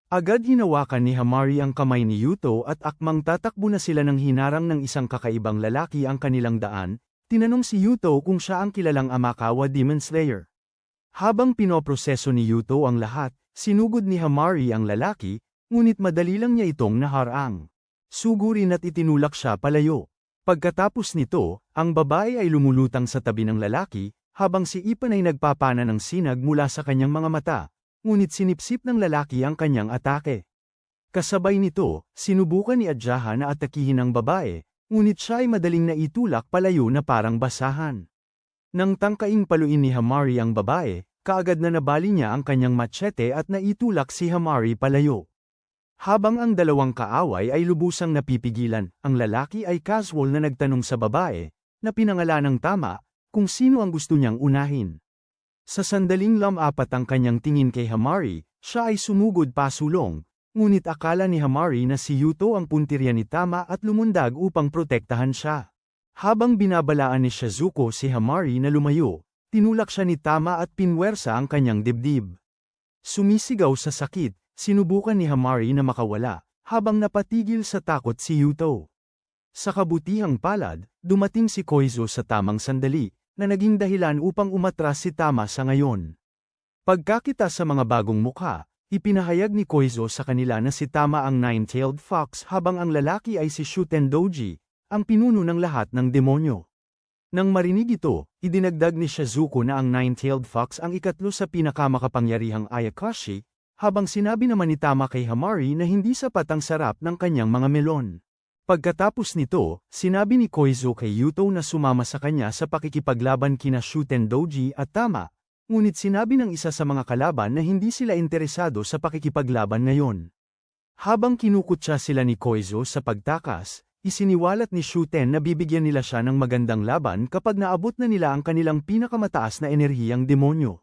Agad hinawakan ni Hamari ang kamay ni Yuto at akmang tatakbo na sila nang hinarang ng isang kakaibang lalaki ang kanilang daan, tinanong si Yuto kung siya ang kilalang Amakawa Demon Slayer. Habang pinoproseso ni Yuto ang lahat, sinugod ni Hamari ang lalaki, ngunit madali lang niya itong naharang. Sugurin at itinulak siya palayo. Pagkatapos nito, ang babae ay lumulutang sa tabi ng lalaki, habang si Ipan ay nagpapana ng sinag mula sa kanyang mga mata, ngunit sinipsip ng lalaki ang kanyang atake. Kasabay nito, sinubukan ni Ajiha na atakihin ang babae, ngunit siya ay madaling naitulak palayo na parang basahan. Nang tangkaing paluin ni Hamari ang babae, kaagad na nabali niya ang kanyang machete at naitulak si Hamari palayo. Habang ang dalawang kaaway ay lubusang napipigilan, ang lalaki ay casual na nagtanong sa babae, na pinangalanang tama, kung sino ang gusto niyang unahin. Sa sandaling lamapat ang kanyang tingin kay Hamari, siya ay sumugod pasulong, ngunit akala ni Hamari na si Yuto ang puntirya ni Tama at lumundag upang protektahan siya. Habang binabalaan ni Shizuko si Hamari na lumayo, tinulak siya ni Tama at pinwersa ang kanyang dibdib. Sumisigaw sa sakit, sinubukan ni Hamari na makawala, habang napatigil sa takot si Yuto. Sa kabutihang palad, dumating si Koizo sa tamang sandali, na naging dahilan upang umatras si Tama sa ngayon. Pagkakita sa mga bagong mukha, ipinahayag ni Koizo sa kanila na si Tama ang Nine-Tailed Fox habang ang lalaki ay si Shuten Doji, ang pinuno ng lahat ng demonyo. Nang marinig ito, idinagdag ni Shizuko na ang Nine-Tailed Fox ang ikatlo sa pinakamakapangyarihang Ayakashi, habang sinabi naman ni Tama kay Hamari na hindi sapat ang sarap ng kanyang mga melon. Pagkatapos nito, sinabi ni Koizo kay Yuto na sumama sa kanya sa pakikipaglaban kina Shuten Doji at Tama, ngunit sinabi ng isa sa mga kalaban na hindi sila interesado sa pakikipaglaban ngayon. Habang kinukutya sila ni Koizo sa pagtakas, isiniwalat ni Shuten na bibigyan nila siya ng magandang laban kapag naabot na nila ang kanilang pinakamataas na enerhiyang demonyo.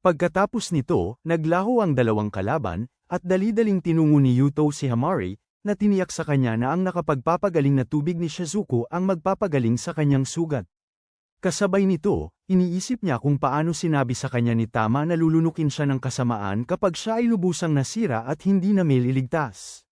Pagkatapos nito, naglaho ang dalawang kalaban, at dali-daling tinungo ni Yuto si Hamari, na tiniyak sa kanya na ang nakapagpapagaling na tubig ni Shizuko ang magpapagaling sa kanyang sugat. Kasabay nito, iniisip niya kung paano sinabi sa kanya ni Tama na lulunukin siya ng kasamaan kapag siya ay lubusang nasira at hindi na maliligtas.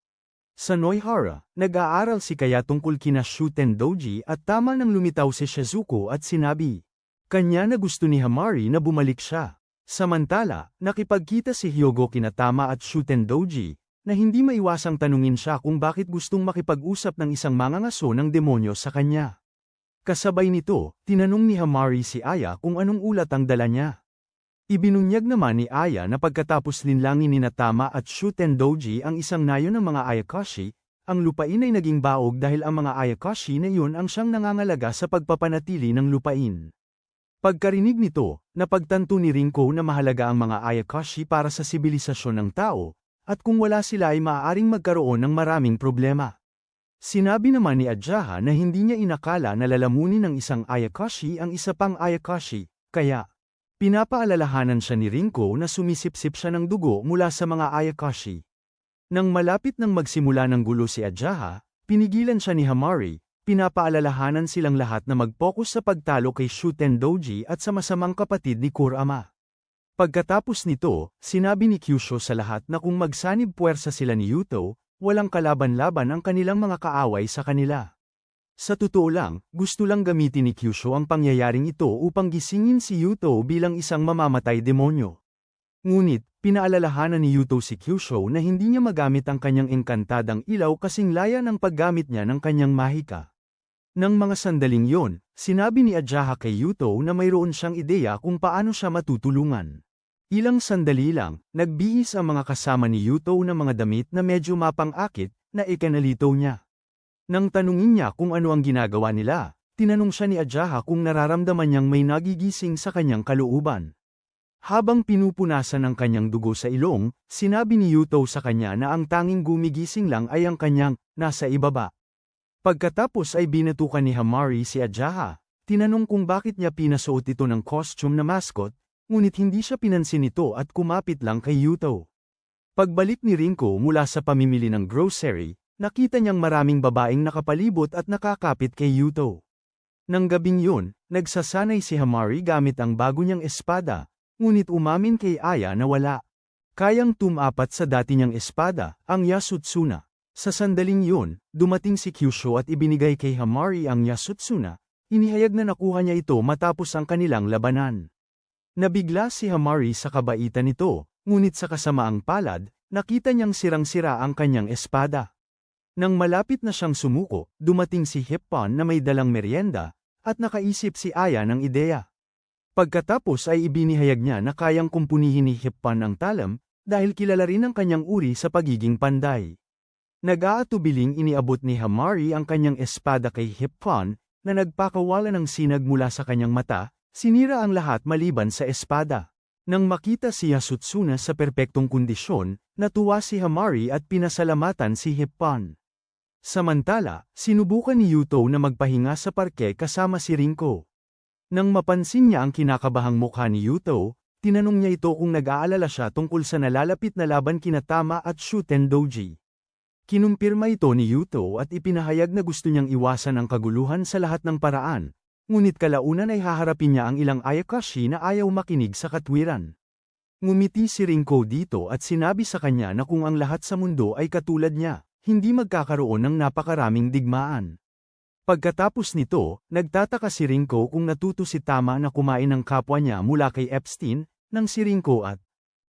Sa Noihara, nag-aaral si Kaya tungkol kina Shuten Doji at Tama nang lumitaw si Shizuko at sinabi kanya na gusto ni Hamari na bumalik siya. Samantala, nakipagkita si Hyogo kina Tama at Shuten Doji, na hindi maiwasang tanungin siya kung bakit gustong makipag-usap ng isang mangangaso ng demonyo sa kanya. Kasabay nito, tinanong ni Hamari si Aya kung anong ulat ang dala niya. Ibinunyag naman ni Aya na pagkatapos linlangin ni Tama at Shuten Doji ang isang nayo ng mga Ayakashi, ang lupain ay naging baog dahil ang mga Ayakashi na iyon ang siyang nangangalaga sa pagpapanatili ng lupain. Pagkarinig nito, napagtanto ni Rinko na mahalaga ang mga Ayakashi para sa sibilisasyon ng tao, at kung wala sila ay maaaring magkaroon ng maraming problema. Sinabi naman ni Ajaha na hindi niya inakala na lalamunin ng isang Ayakashi ang isa pang Ayakashi, kaya pinapaalalahanan siya ni Rinko na sumisipsip siya ng dugo mula sa mga Ayakashi. Nang malapit nang magsimula ng gulo si Ajaha, pinigilan siya ni Hamari. Pinapaalalahanan silang lahat na mag-focus sa pagtalo kay Shuten Doji at sa masamang kapatid ni Kurama. Pagkatapos nito, sinabi ni Kyusho sa lahat na kung magsanib puwersa sila ni Yuto, walang kalaban-laban ang kanilang mga kaaway sa kanila. Sa totoo lang, gusto lang gamitin ni Kyusho ang pangyayaring ito upang gisingin si Yuto bilang isang mamamatay demonyo. Ngunit, pinaalalahanan ni Yuto si Kyusho na hindi niya magamit ang kanyang engkantadang ilaw kasing laya ng paggamit niya ng kanyang mahika. Nang mga sandaling yon, sinabi ni Ajaha kay Yuto na mayroon siyang ideya kung paano siya matutulungan. Ilang sandali lang, nagbihis ang mga kasama ni Yuto ng mga damit na medyo mapang-akit, na ikanalito niya. Nang tanungin niya kung ano ang ginagawa nila, tinanong siya ni Ajaha kung nararamdaman niyang may nagigising sa kanyang kalooban. Habang pinupunasan ang kanyang dugo sa ilong, sinabi ni Yuto sa kanya na ang tanging gumigising lang ay ang kanyang nasa ibaba. Pagkatapos ay binatukan ni Hamari si Ajaha, tinanong kung bakit niya pinasuot ito ng costume na mascot, ngunit hindi siya pinansin ito at kumapit lang kay Yuto. Pagbalik ni Rinko mula sa pamimili ng grocery, nakita niyang maraming babaeng nakapalibot at nakakapit kay Yuto. Nang gabing yun, nagsasanay si Hamari gamit ang bago niyang espada, ngunit umamin kay Aya na wala kayang tumapat sa dati niyang espada, ang Yasutsuna. Sa sandaling yun, dumating si Kyusho at ibinigay kay Hamari ang Yasutsuna, inihayag na nakuha niya ito matapos ang kanilang labanan. Nabigla si Hamari sa kabaitan nito, ngunit sa kasamaang palad, nakita niyang sirang-sira ang kanyang espada. Nang malapit na siyang sumuko, dumating si Hippon na may dalang merienda, at nakaisip si Aya ng ideya. Pagkatapos ay ibinihayag niya na kayang kumpunihin ni Hippon ang talam, dahil kilala rin ang kanyang uri sa pagiging panday. Nag-aatubiling iniabot ni Hamari ang kanyang espada kay Hippon, na nagpakawala ng sinag mula sa kanyang mata, sinira ang lahat maliban sa espada. Nang makita si Yasutsuna sa perpektong kondisyon, natuwa si Hamari at pinasalamatan si Hippon. Samantala, sinubukan ni Yuto na magpahinga sa parke kasama si Rinko. Nang mapansin niya ang kinakabahang mukha ni Yuto, tinanong niya ito kung nag-aalala siya tungkol sa nalalapit na laban kina Tama at Shuten Doji. Kinumpirma ito ni Yuto at ipinahayag na gusto niyang iwasan ang kaguluhan sa lahat ng paraan, ngunit kalaunan ay haharapin niya ang ilang Ayakashi na ayaw makinig sa katwiran. Ngumiti si Rinko dito at sinabi sa kanya na kung ang lahat sa mundo ay katulad niya, hindi magkakaroon ng napakaraming digmaan. Pagkatapos nito, nagtataka si Rinko kung natuto si Tama na kumain ng kapwa niya mula kay Epstein, nang si Rinko at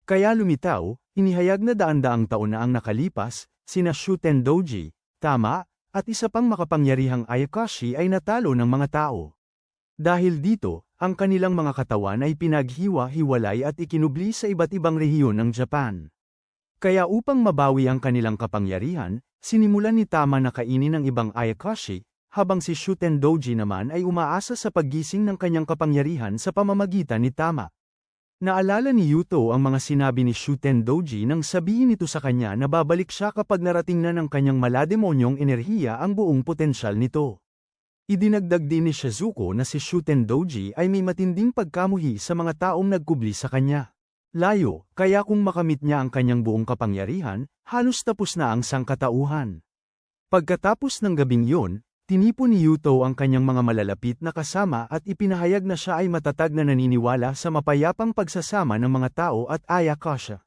kaya lumitaw, inihayag na daan-daang taon na ang nakalipas, sina Shuten Doji, Tama, at isa pang makapangyarihang Ayakashi ay natalo ng mga tao. Dahil dito, ang kanilang mga katawan ay pinaghiwa-hiwalay at ikinubli sa iba't ibang rehiyon ng Japan. Kaya upang mabawi ang kanilang kapangyarihan, sinimulan ni Tama na kainin ng ibang Ayakashi, habang si Shuten Doji naman ay umaasa sa paggising ng kanyang kapangyarihan sa pamamagitan ni Tama. Naalala ni Yuto ang mga sinabi ni Shuten Doji nang sabihin ito sa kanya na babalik siya kapag narating na ng kanyang malademonyong enerhiya ang buong potensyal nito. Idinagdag din ni Shizuko na si Shuten Doji ay may matinding pagkamuhi sa mga taong nagkubli sa kanya. Layo, kaya kung makamit niya ang kanyang buong kapangyarihan, halos tapos na ang sangkatauhan. Pagkatapos ng gabing yun, tinipon ni Yuto ang kanyang mga malalapit na kasama at ipinahayag na siya ay matatag na naniniwala sa mapayapang pagsasama ng mga tao at Ayakasha.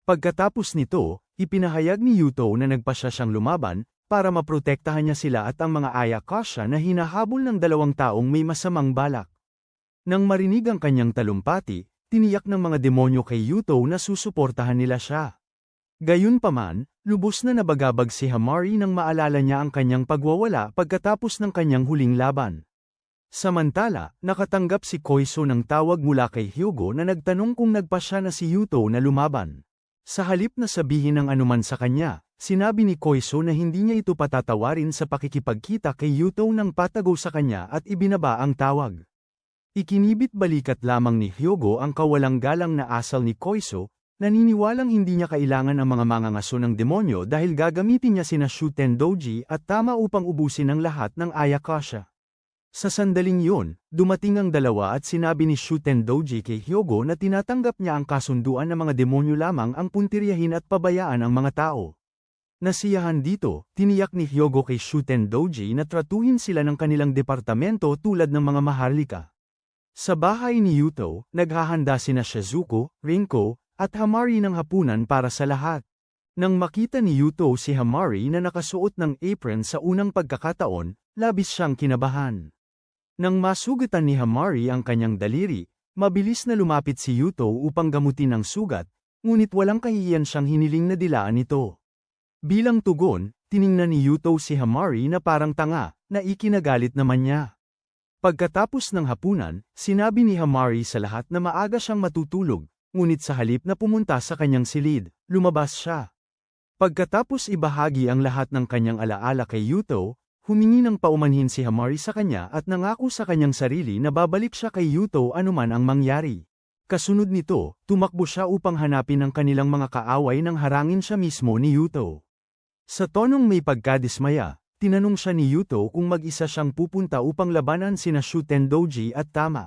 Pagkatapos nito, ipinahayag ni Yuto na nagpasya siyang lumaban, para maprotektahan niya sila at ang mga Ayakasha na hinahabol ng dalawang taong may masamang balak. Nang marinig ang kanyang talumpati, tiniyak ng mga demonyo kay Yuto na susuportahan nila siya. Gayunpaman, lubos na nabagabag si Hamari nang maalala niya ang kanyang pagwawala pagkatapos ng kanyang huling laban. Samantala, nakatanggap si Koiso ng tawag mula kay Hyogo na nagtanong kung nagpasya na si Yuto na lumaban. Sa halip na sabihin ng anuman sa kanya, sinabi ni Koiso na hindi niya ito patatawarin sa pakikipagkita kay Yuto nang patago sa kanya at ibinaba ang tawag. Ikinibit balikat lamang ni Hyogo ang kawalang galang na asal ni Koiso, naniniwalang hindi niya kailangan ang mga mangangaso ng demonyo dahil gagamitin niya sina Shuten Doji at Tama upang ubusin ang lahat ng Ayakasha. Sa sandaling yun, dumating ang dalawa at sinabi ni Shuten Doji kay Hyogo na tinatanggap niya ang kasunduan ng mga demonyo lamang ang puntiryahin at pabayaan ang mga tao. Nasiyahan dito, tiniyak ni Hyogo kay Shuten Doji na tratuhin sila ng kanilang departamento tulad ng mga maharlika. Sa bahay ni Yuto, naghahanda sina Shizuko, Rinko, at Hamari ng hapunan para sa lahat. Nang makita ni Yuto si Hamari na nakasuot ng apron sa unang pagkakataon, labis siyang kinabahan. Nang masugatan ni Hamari ang kanyang daliri, mabilis na lumapit si Yuto upang gamutin ang sugat, ngunit walang kahihiyan siyang hiniling na dilaan ito. Bilang tugon, tiningnan ni Yuto si Hamari na parang tanga, na ikinagalit naman niya. Pagkatapos ng hapunan, sinabi ni Hamari sa lahat na maaga siyang matutulog, ngunit sa halip na pumunta sa kanyang silid, lumabas siya. Pagkatapos ibahagi ang lahat ng kanyang alaala kay Yuto, humingi ng paumanhin si Hamari sa kanya at nangako sa kanyang sarili na babalik siya kay Yuto anuman ang mangyari. Kasunod nito, tumakbo siya upang hanapin ang kanilang mga kaaway nang harangin siya mismo ni Yuto. Sa tonong may pagkadismaya, tinanong siya ni Yuto kung mag-isa siyang pupunta upang labanan sina Shuten Doji at Tama.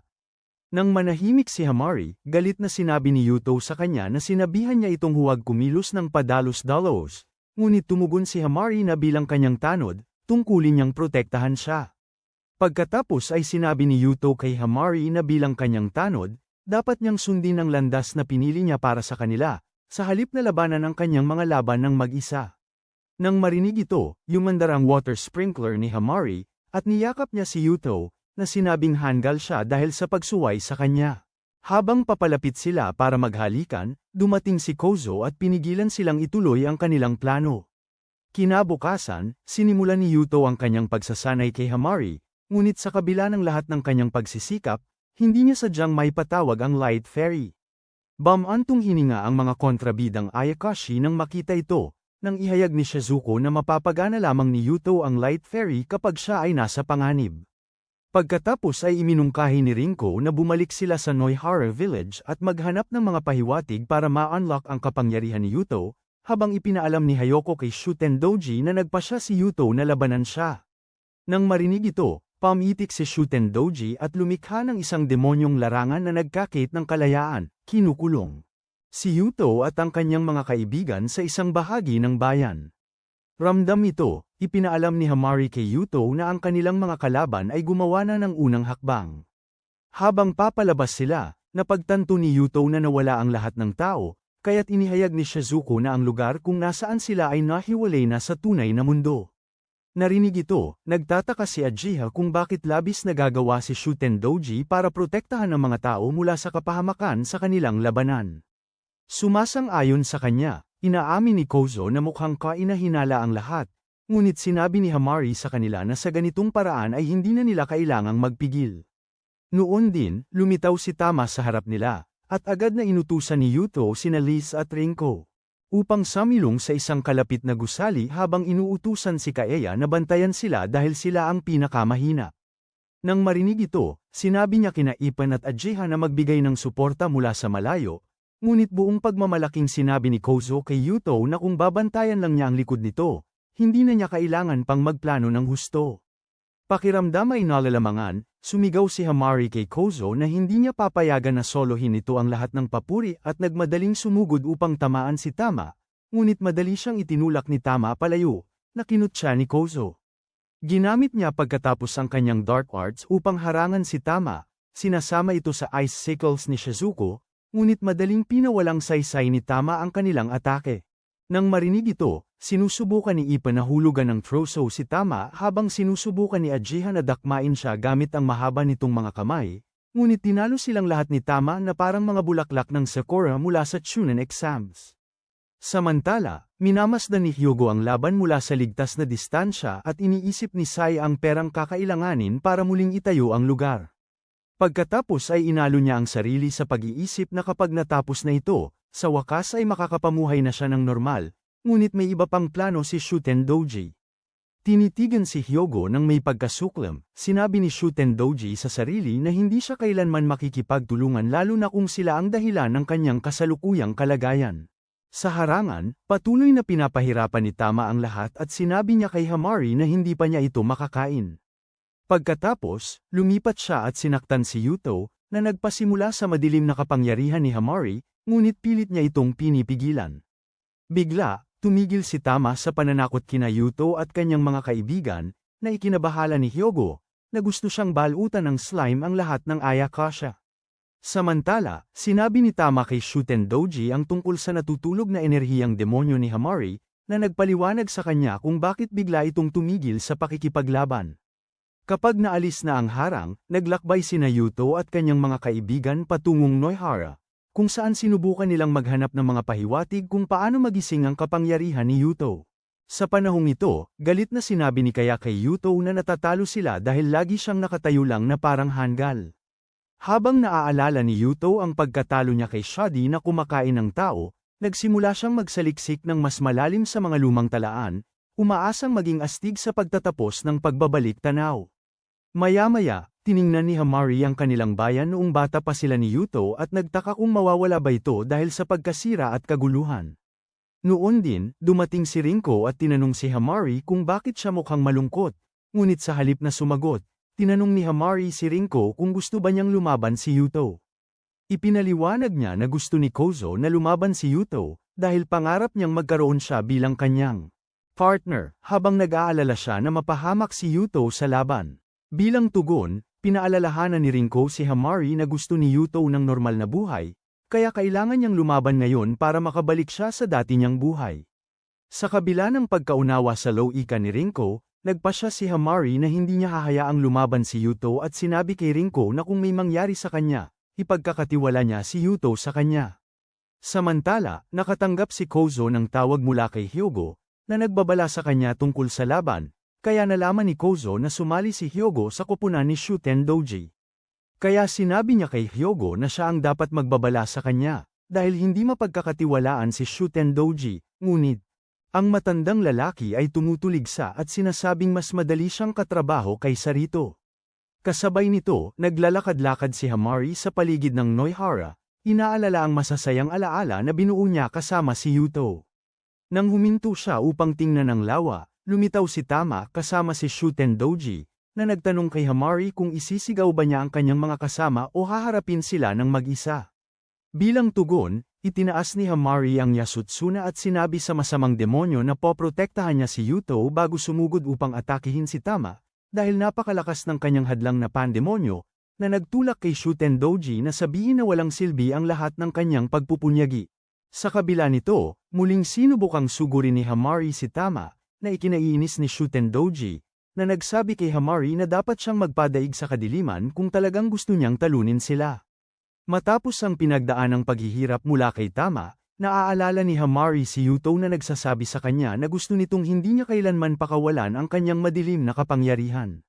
Nang manahimik si Hamari, galit na sinabi ni Yuto sa kanya na sinabihan niya itong huwag kumilos ng padalos-dalos, ngunit tumugon si Hamari na bilang kanyang tanod, tungkulin niyang protektahan siya. Pagkatapos ay sinabi ni Yuto kay Hamari na bilang kanyang tanod, dapat niyang sundin ang landas na pinili niya para sa kanila, sa halip na labanan ang kanyang mga laban ng mag-isa. Nang marinig ito, yumandar ang water sprinkler ni Hamari, at niyakap niya si Yuto, na sinabing hanggal siya dahil sa pagsuway sa kanya. Habang papalapit sila para maghalikan, dumating si Kozo at pinigilan silang ituloy ang kanilang plano. Kinabukasan, sinimulan ni Yuto ang kanyang pagsasanay kay Hamari, ngunit sa kabila ng lahat ng kanyang pagsisikap, hindi niya sadyang maipatawag ang Light Fairy. Bamantong hininga ang mga kontrabidang Ayakashi nang makita ito, nang ihayag ni Shizuko na mapapagana lamang ni Yuto ang Light Fairy kapag siya ay nasa panganib. Pagkatapos ay iminungkahi ni Rinko na bumalik sila sa Noihara Village at maghanap ng mga pahiwatig para ma-unlock ang kapangyarihan ni Yuto, habang ipinaalam ni Hayoko kay Shuten Doji na nagpasya si Yuto na labanan siya. Nang marinig ito, pamitik si Shuten Doji at lumikha ng isang demonyong larangan na nagkakit ng kalayaan, kinukulong si Yuto at ang kanyang mga kaibigan sa isang bahagi ng bayan. Ramdam ito, ipinaalam ni Hamari kay Yuto na ang kanilang mga kalaban ay gumawa na ng unang hakbang. Habang papalabas sila, napagtanto ni Yuto na nawala ang lahat ng tao, kaya't inihayag ni Shizuko na ang lugar kung nasaan sila ay nahiwalay na sa tunay na mundo. Narinig ito, nagtataka si Uchiha kung bakit labis nagagawa si Shuten Doji para protektahan ang mga tao mula sa kapahamakan sa kanilang labanan. Sumasang-ayon sa kanya, inaamin ni Kozo na mukhang kainahinala ang lahat, ngunit sinabi ni Hamari sa kanila na sa ganitong paraan ay hindi na nila kailangang magpigil. Noon din, lumitaw si Tama sa harap nila, at agad na inutusan ni Yuto sina Liz at Rinko upang samilong sa isang kalapit na gusali habang inuutusan si Kaeya na bantayan sila dahil sila ang pinakamahina. Nang marinig ito, sinabi niya kina Ipan at Uchiha na magbigay ng suporta mula sa malayo, ngunit buong pagmamalaking sinabi ni Kozo kay Yuto na kung babantayan lang niya ang likod nito, hindi na niya kailangan pang magplano ng husto. Pakiramdam ay nalalamangan, sumigaw si Hamari kay Kozo na hindi niya papayagan na solohin ito ang lahat ng papuri at nagmadaling sumugod upang tamaan si Tama, ngunit madali siyang itinulak ni Tama palayo, na kinutya ni Kozo. Ginamit niya pagkatapos ang kanyang dark arts upang harangan si Tama, sinasama ito sa ice sickles ni Shizuko, ngunit madaling pinawalang saysay ni Tama ang kanilang atake. Nang marinig ito, sinusubukan ni Ipan na hulugan ng troso si Tama habang sinusubukan ni Uchiha na dakmain siya gamit ang mahaba nitong mga kamay, ngunit tinalo silang lahat ni Tama na parang mga bulaklak ng sakura mula sa Chunin exams. Samantala, minamasdan ni Hyogo ang laban mula sa ligtas na distansya at iniisip ni Sai ang perang kakailanganin para muling itayo ang lugar. Pagkatapos ay inalo niya ang sarili sa pag-iisip na kapag natapos na ito, sa wakas ay makakapamuhay na siya ng normal, ngunit may iba pang plano si Shuten Doji. Tinitigan si Hyogo nang may pagkasuklam, sinabi ni Shuten Doji sa sarili na hindi siya kailanman makikipagtulungan lalo na kung sila ang dahilan ng kanyang kasalukuyang kalagayan. Sa harangan, patuloy na pinapahirapan ni Tama ang lahat at sinabi niya kay Hamari na hindi pa niya ito makakain. Pagkatapos, lumipat siya at sinaktan si Yuto, na nagpasimula sa madilim na kapangyarihan ni Hamari, ngunit pilit niya itong pinipigilan. Bigla, tumigil si Tama sa pananakot kina Yuto at kanyang mga kaibigan, na ikinabahala ni Hyogo, na gusto siyang balutan ng slime ang lahat ng Ayakasha. Samantala, sinabi ni Tama kay Shuten Doji ang tungkol sa natutulog na enerhiyang demonyo ni Hamari, na nagpaliwanag sa kanya kung bakit bigla itong tumigil sa pakikipaglaban. Kapag naalis na ang harang, naglakbay sina Yuto at kanyang mga kaibigan patungong Noihara, kung saan sinubukan nilang maghanap ng mga pahiwatig kung paano magising ang kapangyarihan ni Yuto. Sa panahong ito, galit na sinabi ni Kaya kay Yuto na natatalo sila dahil lagi siyang nakatayo lang na parang hanggal. Habang naaalala ni Yuto ang pagkatalo niya kay Shadi na kumakain ng tao, nagsimula siyang magsaliksik ng mas malalim sa mga lumang talaan, umaasang maging astig sa pagtatapos ng pagbabalik tanaw. Maya-maya, tiningnan ni Hamari ang kanilang bayan noong bata pa sila ni Yuto at nagtaka kung mawawala ba ito dahil sa pagkasira at kaguluhan. Noon din, dumating si Rinko at tinanong si Hamari kung bakit siya mukhang malungkot, ngunit sa halip na sumagot, tinanong ni Hamari si Rinko kung gusto ba niyang lumaban si Yuto. Ipinaliwanag niya na gusto ni Kozo na lumaban si Yuto, dahil pangarap niyang magkaroon siya bilang kanyang partner, habang nag-aalala siya na mapahamak si Yuto sa laban. Bilang tugon, pinaalalahanan ni Rinko si Hamari na gusto ni Yuto ng normal na buhay, kaya kailangan niyang lumaban ngayon para makabalik siya sa dati niyang buhay. Sa kabila ng pagkaunawa sa low-ika ni Rinko, nagpasya si Hamari na hindi niya hahayaang lumaban si Yuto at sinabi kay Rinko na kung may mangyari sa kanya, ipagkakatiwala niya si Yuto sa kanya. Samantala, nakatanggap si Kozo ng tawag mula kay Hyogo, na nagbabala sa kanya tungkol sa laban, kaya nalaman ni Kozo na sumali si Hyogo sa koponan ni Shuten Doji. Kaya sinabi niya kay Hyogo na siya ang dapat magbabala sa kanya, dahil hindi mapagkakatiwalaan si Shuten Doji, ngunit ang matandang lalaki ay tumutuligsa at sinasabing mas madali siyang katrabaho kaysa rito. Kasabay nito, naglalakad-lakad si Hamari sa paligid ng Noihara, inaalala ang masasayang alaala na binuo niya kasama si Yuto. Nang huminto siya upang tingnan ang lawa, lumitaw si Tama kasama si Shuten Doji, na nagtanong kay Hamari kung isisigaw ba niya ang kanyang mga kasama o haharapin sila ng mag-isa. Bilang tugon, itinaas ni Hamari ang Yasutsuna at sinabi sa masamang demonyo na poprotektahan niya si Yuto bago sumugod upang atakihin si Tama, dahil napakalakas ng kanyang hadlang na pandemonyo, na nagtulak kay Shuten Doji na sabihin na walang silbi ang lahat ng kanyang pagpupunyagi. Sa kabila nito, muling sinubukang sugurin ni Hamari si Tama, na ikinaiinis ni Shuten Doji, na nagsabi kay Hamari na dapat siyang magpadaig sa kadiliman kung talagang gusto niyang talunin sila. Matapos ang pinagdaanang paghihirap mula kay Tama, naaalala ni Hamari si Yuto na nagsasabi sa kanya na gusto nitong hindi niya kailanman pakawalan ang kanyang madilim na kapangyarihan.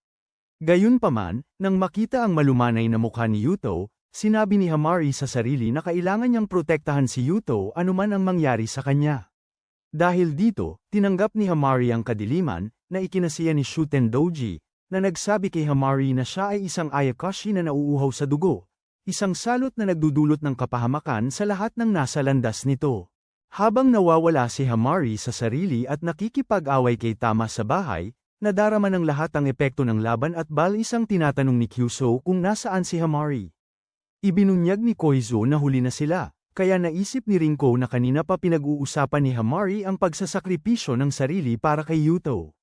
Gayunpaman, nang makita ang malumanay na mukha ni Yuto, sinabi ni Hamari sa sarili na kailangan niyang protektahan si Yuto anuman ang mangyari sa kanya. Dahil dito, tinanggap ni Hamari ang kadiliman, na ikinasiya ni Shuten Doji, na nagsabi kay Hamari na siya ay isang Ayakashi na nauuhaw sa dugo, isang salot na nagdudulot ng kapahamakan sa lahat ng nasa landas nito. Habang nawawala si Hamari sa sarili at nakikipag-away kay Tama sa bahay, nadarama ng lahat ang epekto ng laban at isang tinatanong ni Kyuso kung nasaan si Hamari. Ibinunyag ni Koizo na huli na sila, kaya naisip ni Rinko na kanina pa pinag-uusapan ni Hamari ang pagsasakripisyo ng sarili para kay Yuto.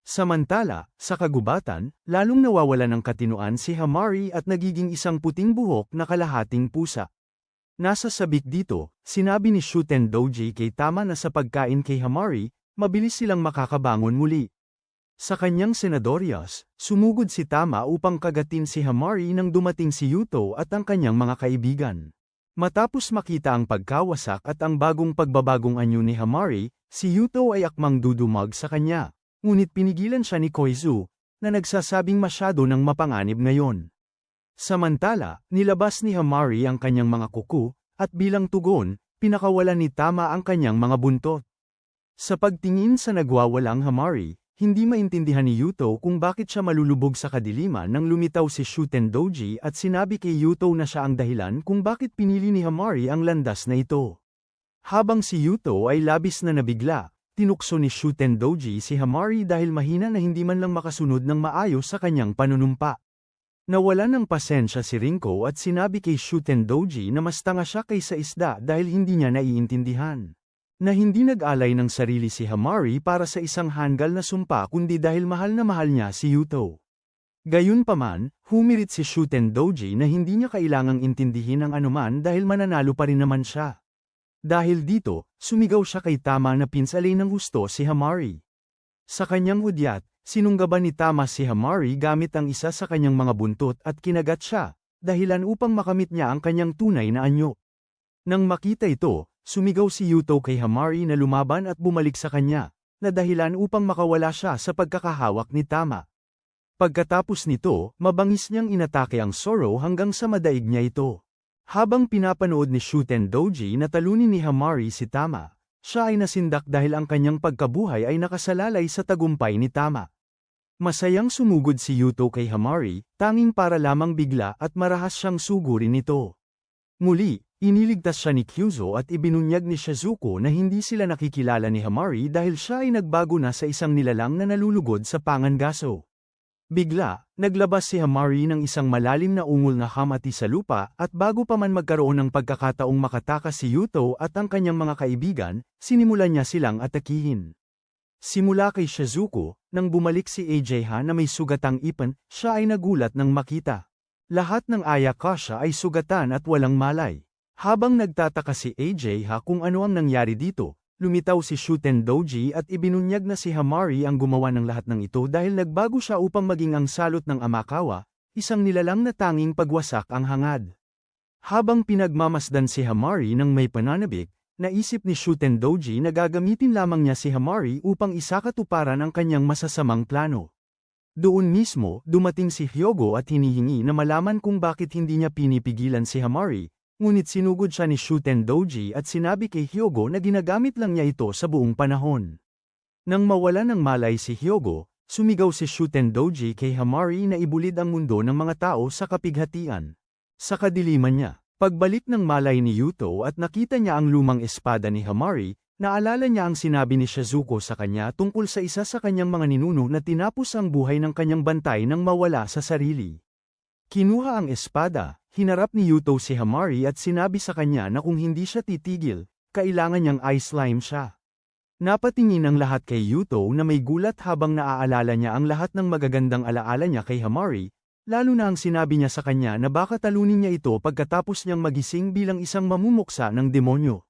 Samantala, sa kagubatan, lalong nawawala ng katinuan si Hamari at nagiging isang puting buhok na kalahating pusa. Nasa sabik dito, sinabi ni Shuten Doji kay Tama na sa pagkain kay Hamari, mabilis silang makakabangon muli. Sa kanyang senadoryas, sumugod si Tama upang kagatin si Hamari nang dumating si Yuto at ang kanyang mga kaibigan. Matapos makita ang pagkawasak at ang bagong pagbabagong anyo ni Hamari, si Yuto ay akmang dudumag sa kanya. Ngunit pinigilan siya ni Koizu, na nagsasabing masyado ng mapanganib ngayon. Samantala, nilabas ni Hamari ang kanyang mga kuko, at bilang tugon, pinakawalan ni Tama ang kanyang mga buntot. Sa pagtingin sa nagwawalang Hamari, hindi maintindihan ni Yuto kung bakit siya malulubog sa kadiliman nang lumitaw si Shuten Doji at sinabi kay Yuto na siya ang dahilan kung bakit pinili ni Hamari ang landas na ito. Habang si Yuto ay labis na nabigla, tinukso ni Shuten Doji si Hamari dahil mahina na hindi man lang makasunod ng maayos sa kanyang panunumpa. Nawalan ng pasensya si Rinko at sinabi kay Shuten Doji na mas tanga siya kaysa isda dahil hindi niya naiintindihan. Na hindi nag-alay ng sarili si Hamari para sa isang hanggal na sumpa kundi dahil mahal na mahal niya si Yuto. Gayunpaman, humirit si Shuten Doji na hindi niya kailangang intindihin ang anuman dahil mananalo pa rin naman siya. Dahil dito, sumigaw siya kay Tama na pinsalay ng husto si Hamari. Sa kanyang hudyat, sinunggaban ni Tama si Hamari gamit ang isa sa kanyang mga buntot at kinagat siya, dahilan upang makamit niya ang kanyang tunay na anyo. Nang makita ito, sumigaw si Yuto kay Hamari na lumaban at bumalik sa kanya, na dahilan upang makawala siya sa pagkakahawak ni Tama. Pagkatapos nito, mabangis niyang inatake ang Zoro hanggang sa madaig niya ito. Habang pinapanood ni Shuten Doji na talunin ni Hamari si Tama, siya ay nasindak dahil ang kanyang pagkabuhay ay nakasalalay sa tagumpay ni Tama. Masayang sumugod si Yuto kay Hamari, tanging para lamang bigla at marahas siyang sugurin nito. Muli, iniligtas siya ni Kyuzo at ibinunyag ni Shizuko na hindi sila nakikilala ni Hamari dahil siya ay nagbago na sa isang nilalang na nalulugod sa pangangaso. Bigla, naglabas si Hamari ng isang malalim na ungol na hamati sa lupa at bago pa man magkaroon ng pagkakataong makatakas si Yuto at ang kanyang mga kaibigan, sinimulan niya silang atakihin. Simula kay Shizuko, nang bumalik si AJ-ha na may sugatang ipan, siya ay nagulat nang makita. Lahat ng Ayakasha ay sugatan at walang malay. Habang nagtataka si AJ-ha kung ano ang nangyari dito, lumitaw si Shuten Doji at ibinunyag na si Hamari ang gumawa ng lahat ng ito dahil nagbago siya upang maging ang salot ng Amakawa, isang nilalang na tanging pagwasak ang hangad. Habang pinagmamasdan si Hamari ng may pananabik, naisip ni Shuten Doji na gagamitin lamang niya si Hamari upang isakatuparan ang kanyang masasamang plano. Doon mismo, dumating si Hyogo at hinihingi na malaman kung bakit hindi niya pinipigilan si Hamari. Ngunit sinugod siya ni Shuten Doji at sinabi kay Hyogo na ginagamit lang niya ito sa buong panahon. Nang mawala ng malay si Hyogo, sumigaw si Shuten Doji kay Hamari na ibulid ang mundo ng mga tao sa kapighatian. Sa kadiliman niya, pagbalik ng malay ni Yuto at nakita niya ang lumang espada ni Hamari, naalala niya ang sinabi ni Shizuko sa kanya tungkol sa isa sa kanyang mga ninuno na tinapos ang buhay ng kanyang bantay nang mawala sa sarili. Kinuha ang espada, hinarap ni Yuto si Hamari at sinabi sa kanya na kung hindi siya titigil, kailangan niyang ice slime siya. Napatingin ang lahat kay Yuto na may gulat habang naaalala niya ang lahat ng magagandang alaala niya kay Hamari, lalo na ang sinabi niya sa kanya na baka talunin niya ito pagkatapos niyang magising bilang isang mamumuksa ng demonyo.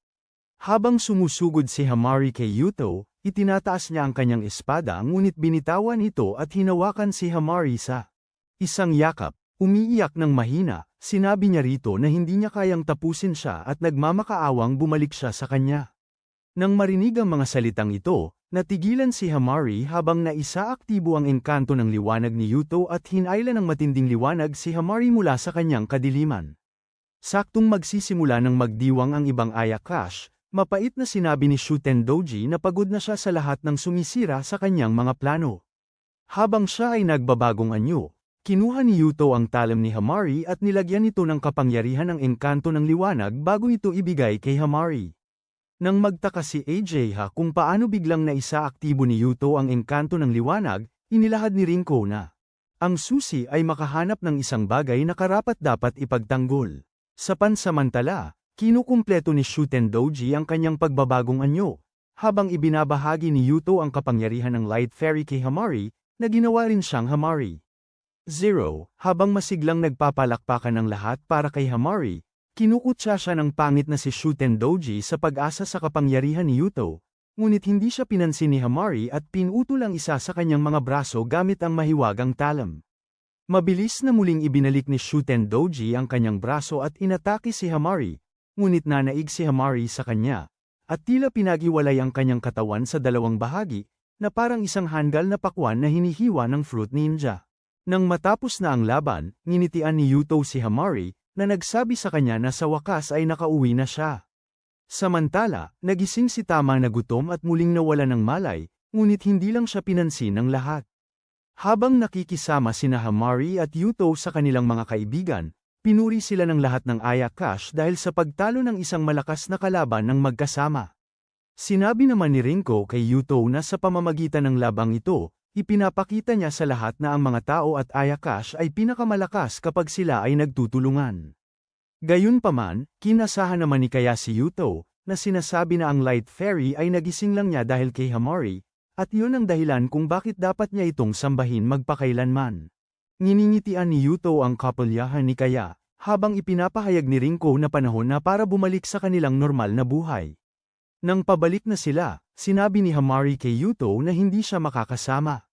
Habang sumusugod si Hamari kay Yuto, Itinataas niya ang kanyang espada ngunit binitawan ito at hinawakan si Hamari sa isang yakap. Umiiyak ng mahina, sinabi niya rito na hindi niya kayang tapusin siya at nagmamakaawang bumalik siya sa kanya. Nang marinig ang mga salitang ito, natigilan si Hamari habang naisaaktibo ang engkanto ng liwanag ni Yuto at hinailan ng matinding liwanag si Hamari mula sa kanyang kadiliman. Saktong magsisimula ng magdiwang ang ibang Ayakash, mapait na sinabi ni Shuten Doji na pagod na siya sa lahat ng sumisira sa kanyang mga plano. Habang siya ay nagbabagong anyo, kinuha ni Yuto ang talam ni Hamari at nilagyan ito ng kapangyarihan ng engkanto ng liwanag bago ito ibigay kay Hamari. Nang magtaka si AJ kung paano biglang naisaaktibo ni Yuto ang engkanto ng liwanag, inilahad ni Rinko na ang susi ay makahanap ng isang bagay na karapat-dapat ipagtanggol. Sa pansamantala, kinukumpleto ni Shuten Doji ang kanyang pagbabagong anyo, habang ibinabahagi ni Yuto ang kapangyarihan ng Light Fairy kay Hamari, na ginawa rin siyang Hamari. Zero, habang masiglang nagpapalakpakan ng lahat para kay Hamari, kinukutsa siya ng pangit na si Shuten Doji sa pag-asa sa kapangyarihan ni Yuto, ngunit hindi siya pinansin ni Hamari at pinutol ang isa sa kanyang mga braso gamit ang mahiwagang talam. Mabilis na muling ibinalik ni Shuten Doji ang kanyang braso at inatake si Hamari, ngunit nanaig si Hamari sa kanya, at tila pinag-iwalay ang kanyang katawan sa dalawang bahagi, na parang isang hanggal na pakwan na hinihiwa ng Fruit Ninja. Nang matapos na ang laban, nginitian ni Yuto si Hamari, na nagsabi sa kanya na sa wakas ay nakauwi na siya. Samantala, nagising si Tama na gutom at muling nawala ng malay, ngunit hindi lang siya pinansin ng lahat. Habang nakikisama sina Hamari at Yuto sa kanilang mga kaibigan, pinuri sila ng lahat ng Ayakash dahil sa pagtalo ng isang malakas na kalaban ng magkasama. Sinabi naman ni Rinko kay Yuto na sa pamamagitan ng labang ito, ipinapakita niya sa lahat na ang mga tao at Ayakash ay pinakamalakas kapag sila ay nagtutulungan. Gayunpaman, kinasahan naman ni kaya si Yuto, na sinasabi na ang Light Fairy ay nagising lang niya dahil kay Hamari, at yun ang dahilan kung bakit dapat niya itong sambahin magpakailanman. Nginingitian ni Yuto ang kapulyahan ni Kaya, habang ipinapahayag ni Rinko na panahon na para bumalik sa kanilang normal na buhay. Nang pabalik na sila, sinabi ni Hamari kay Yuto na hindi siya makakasama.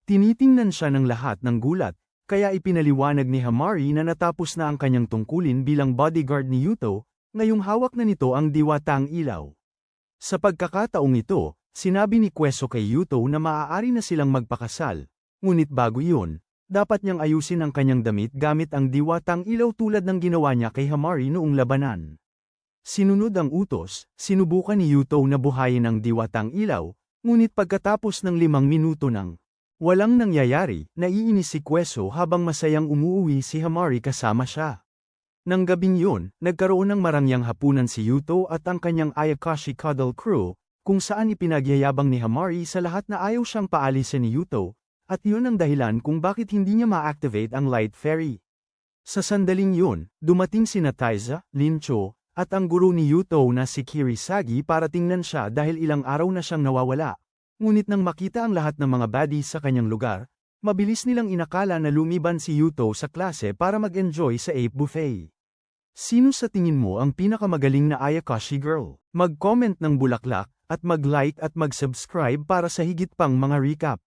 Tinitingnan siya ng lahat ng gulat, kaya ipinaliwanag ni Hamari na natapos na ang kanyang tungkulin bilang bodyguard ni Yuto, ngayong hawak na nito ang diwatang ilaw. Sa pagkakataong ito, sinabi ni Queso kay Yuto na maaari na silang magpakasal, ngunit bago yun, dapat niyang ayusin ang kanyang damit gamit ang diwatang ilaw tulad ng ginawa niya kay Hamari noong labanan. Sinunod ang utos, sinubukan ni Yuto na buhayin ang diwatang ilaw, ngunit pagkatapos ng 5 minuto nang walang nangyayari, naiinis si Queso habang masayang umuuwi si Hamari kasama siya. Nang gabing yun, nagkaroon ng marangyang hapunan si Yuto at ang kanyang Ayakashi Cuddle Crew, kung saan ipinagyayabang ni Hamari sa lahat na ayaw siyang paalisin ni Yuto, at yun ang dahilan kung bakit hindi niya ma-activate ang Light Fairy. Sa sandaling yun, dumating sina Taiza, Lincho, at ang guro ni Yuto na si Kirisagi para tingnan siya dahil ilang araw na siyang nawawala. Ngunit nang makita ang lahat ng mga baddies sa kanyang lugar, mabilis nilang inakala na lumiban si Yuto sa klase para mag-enjoy sa Ape Buffet. Sino sa tingin mo ang pinakamagaling na Ayakashi girl? Mag-comment ng bulaklak, at mag-like at mag-subscribe para sa higit pang mga recap.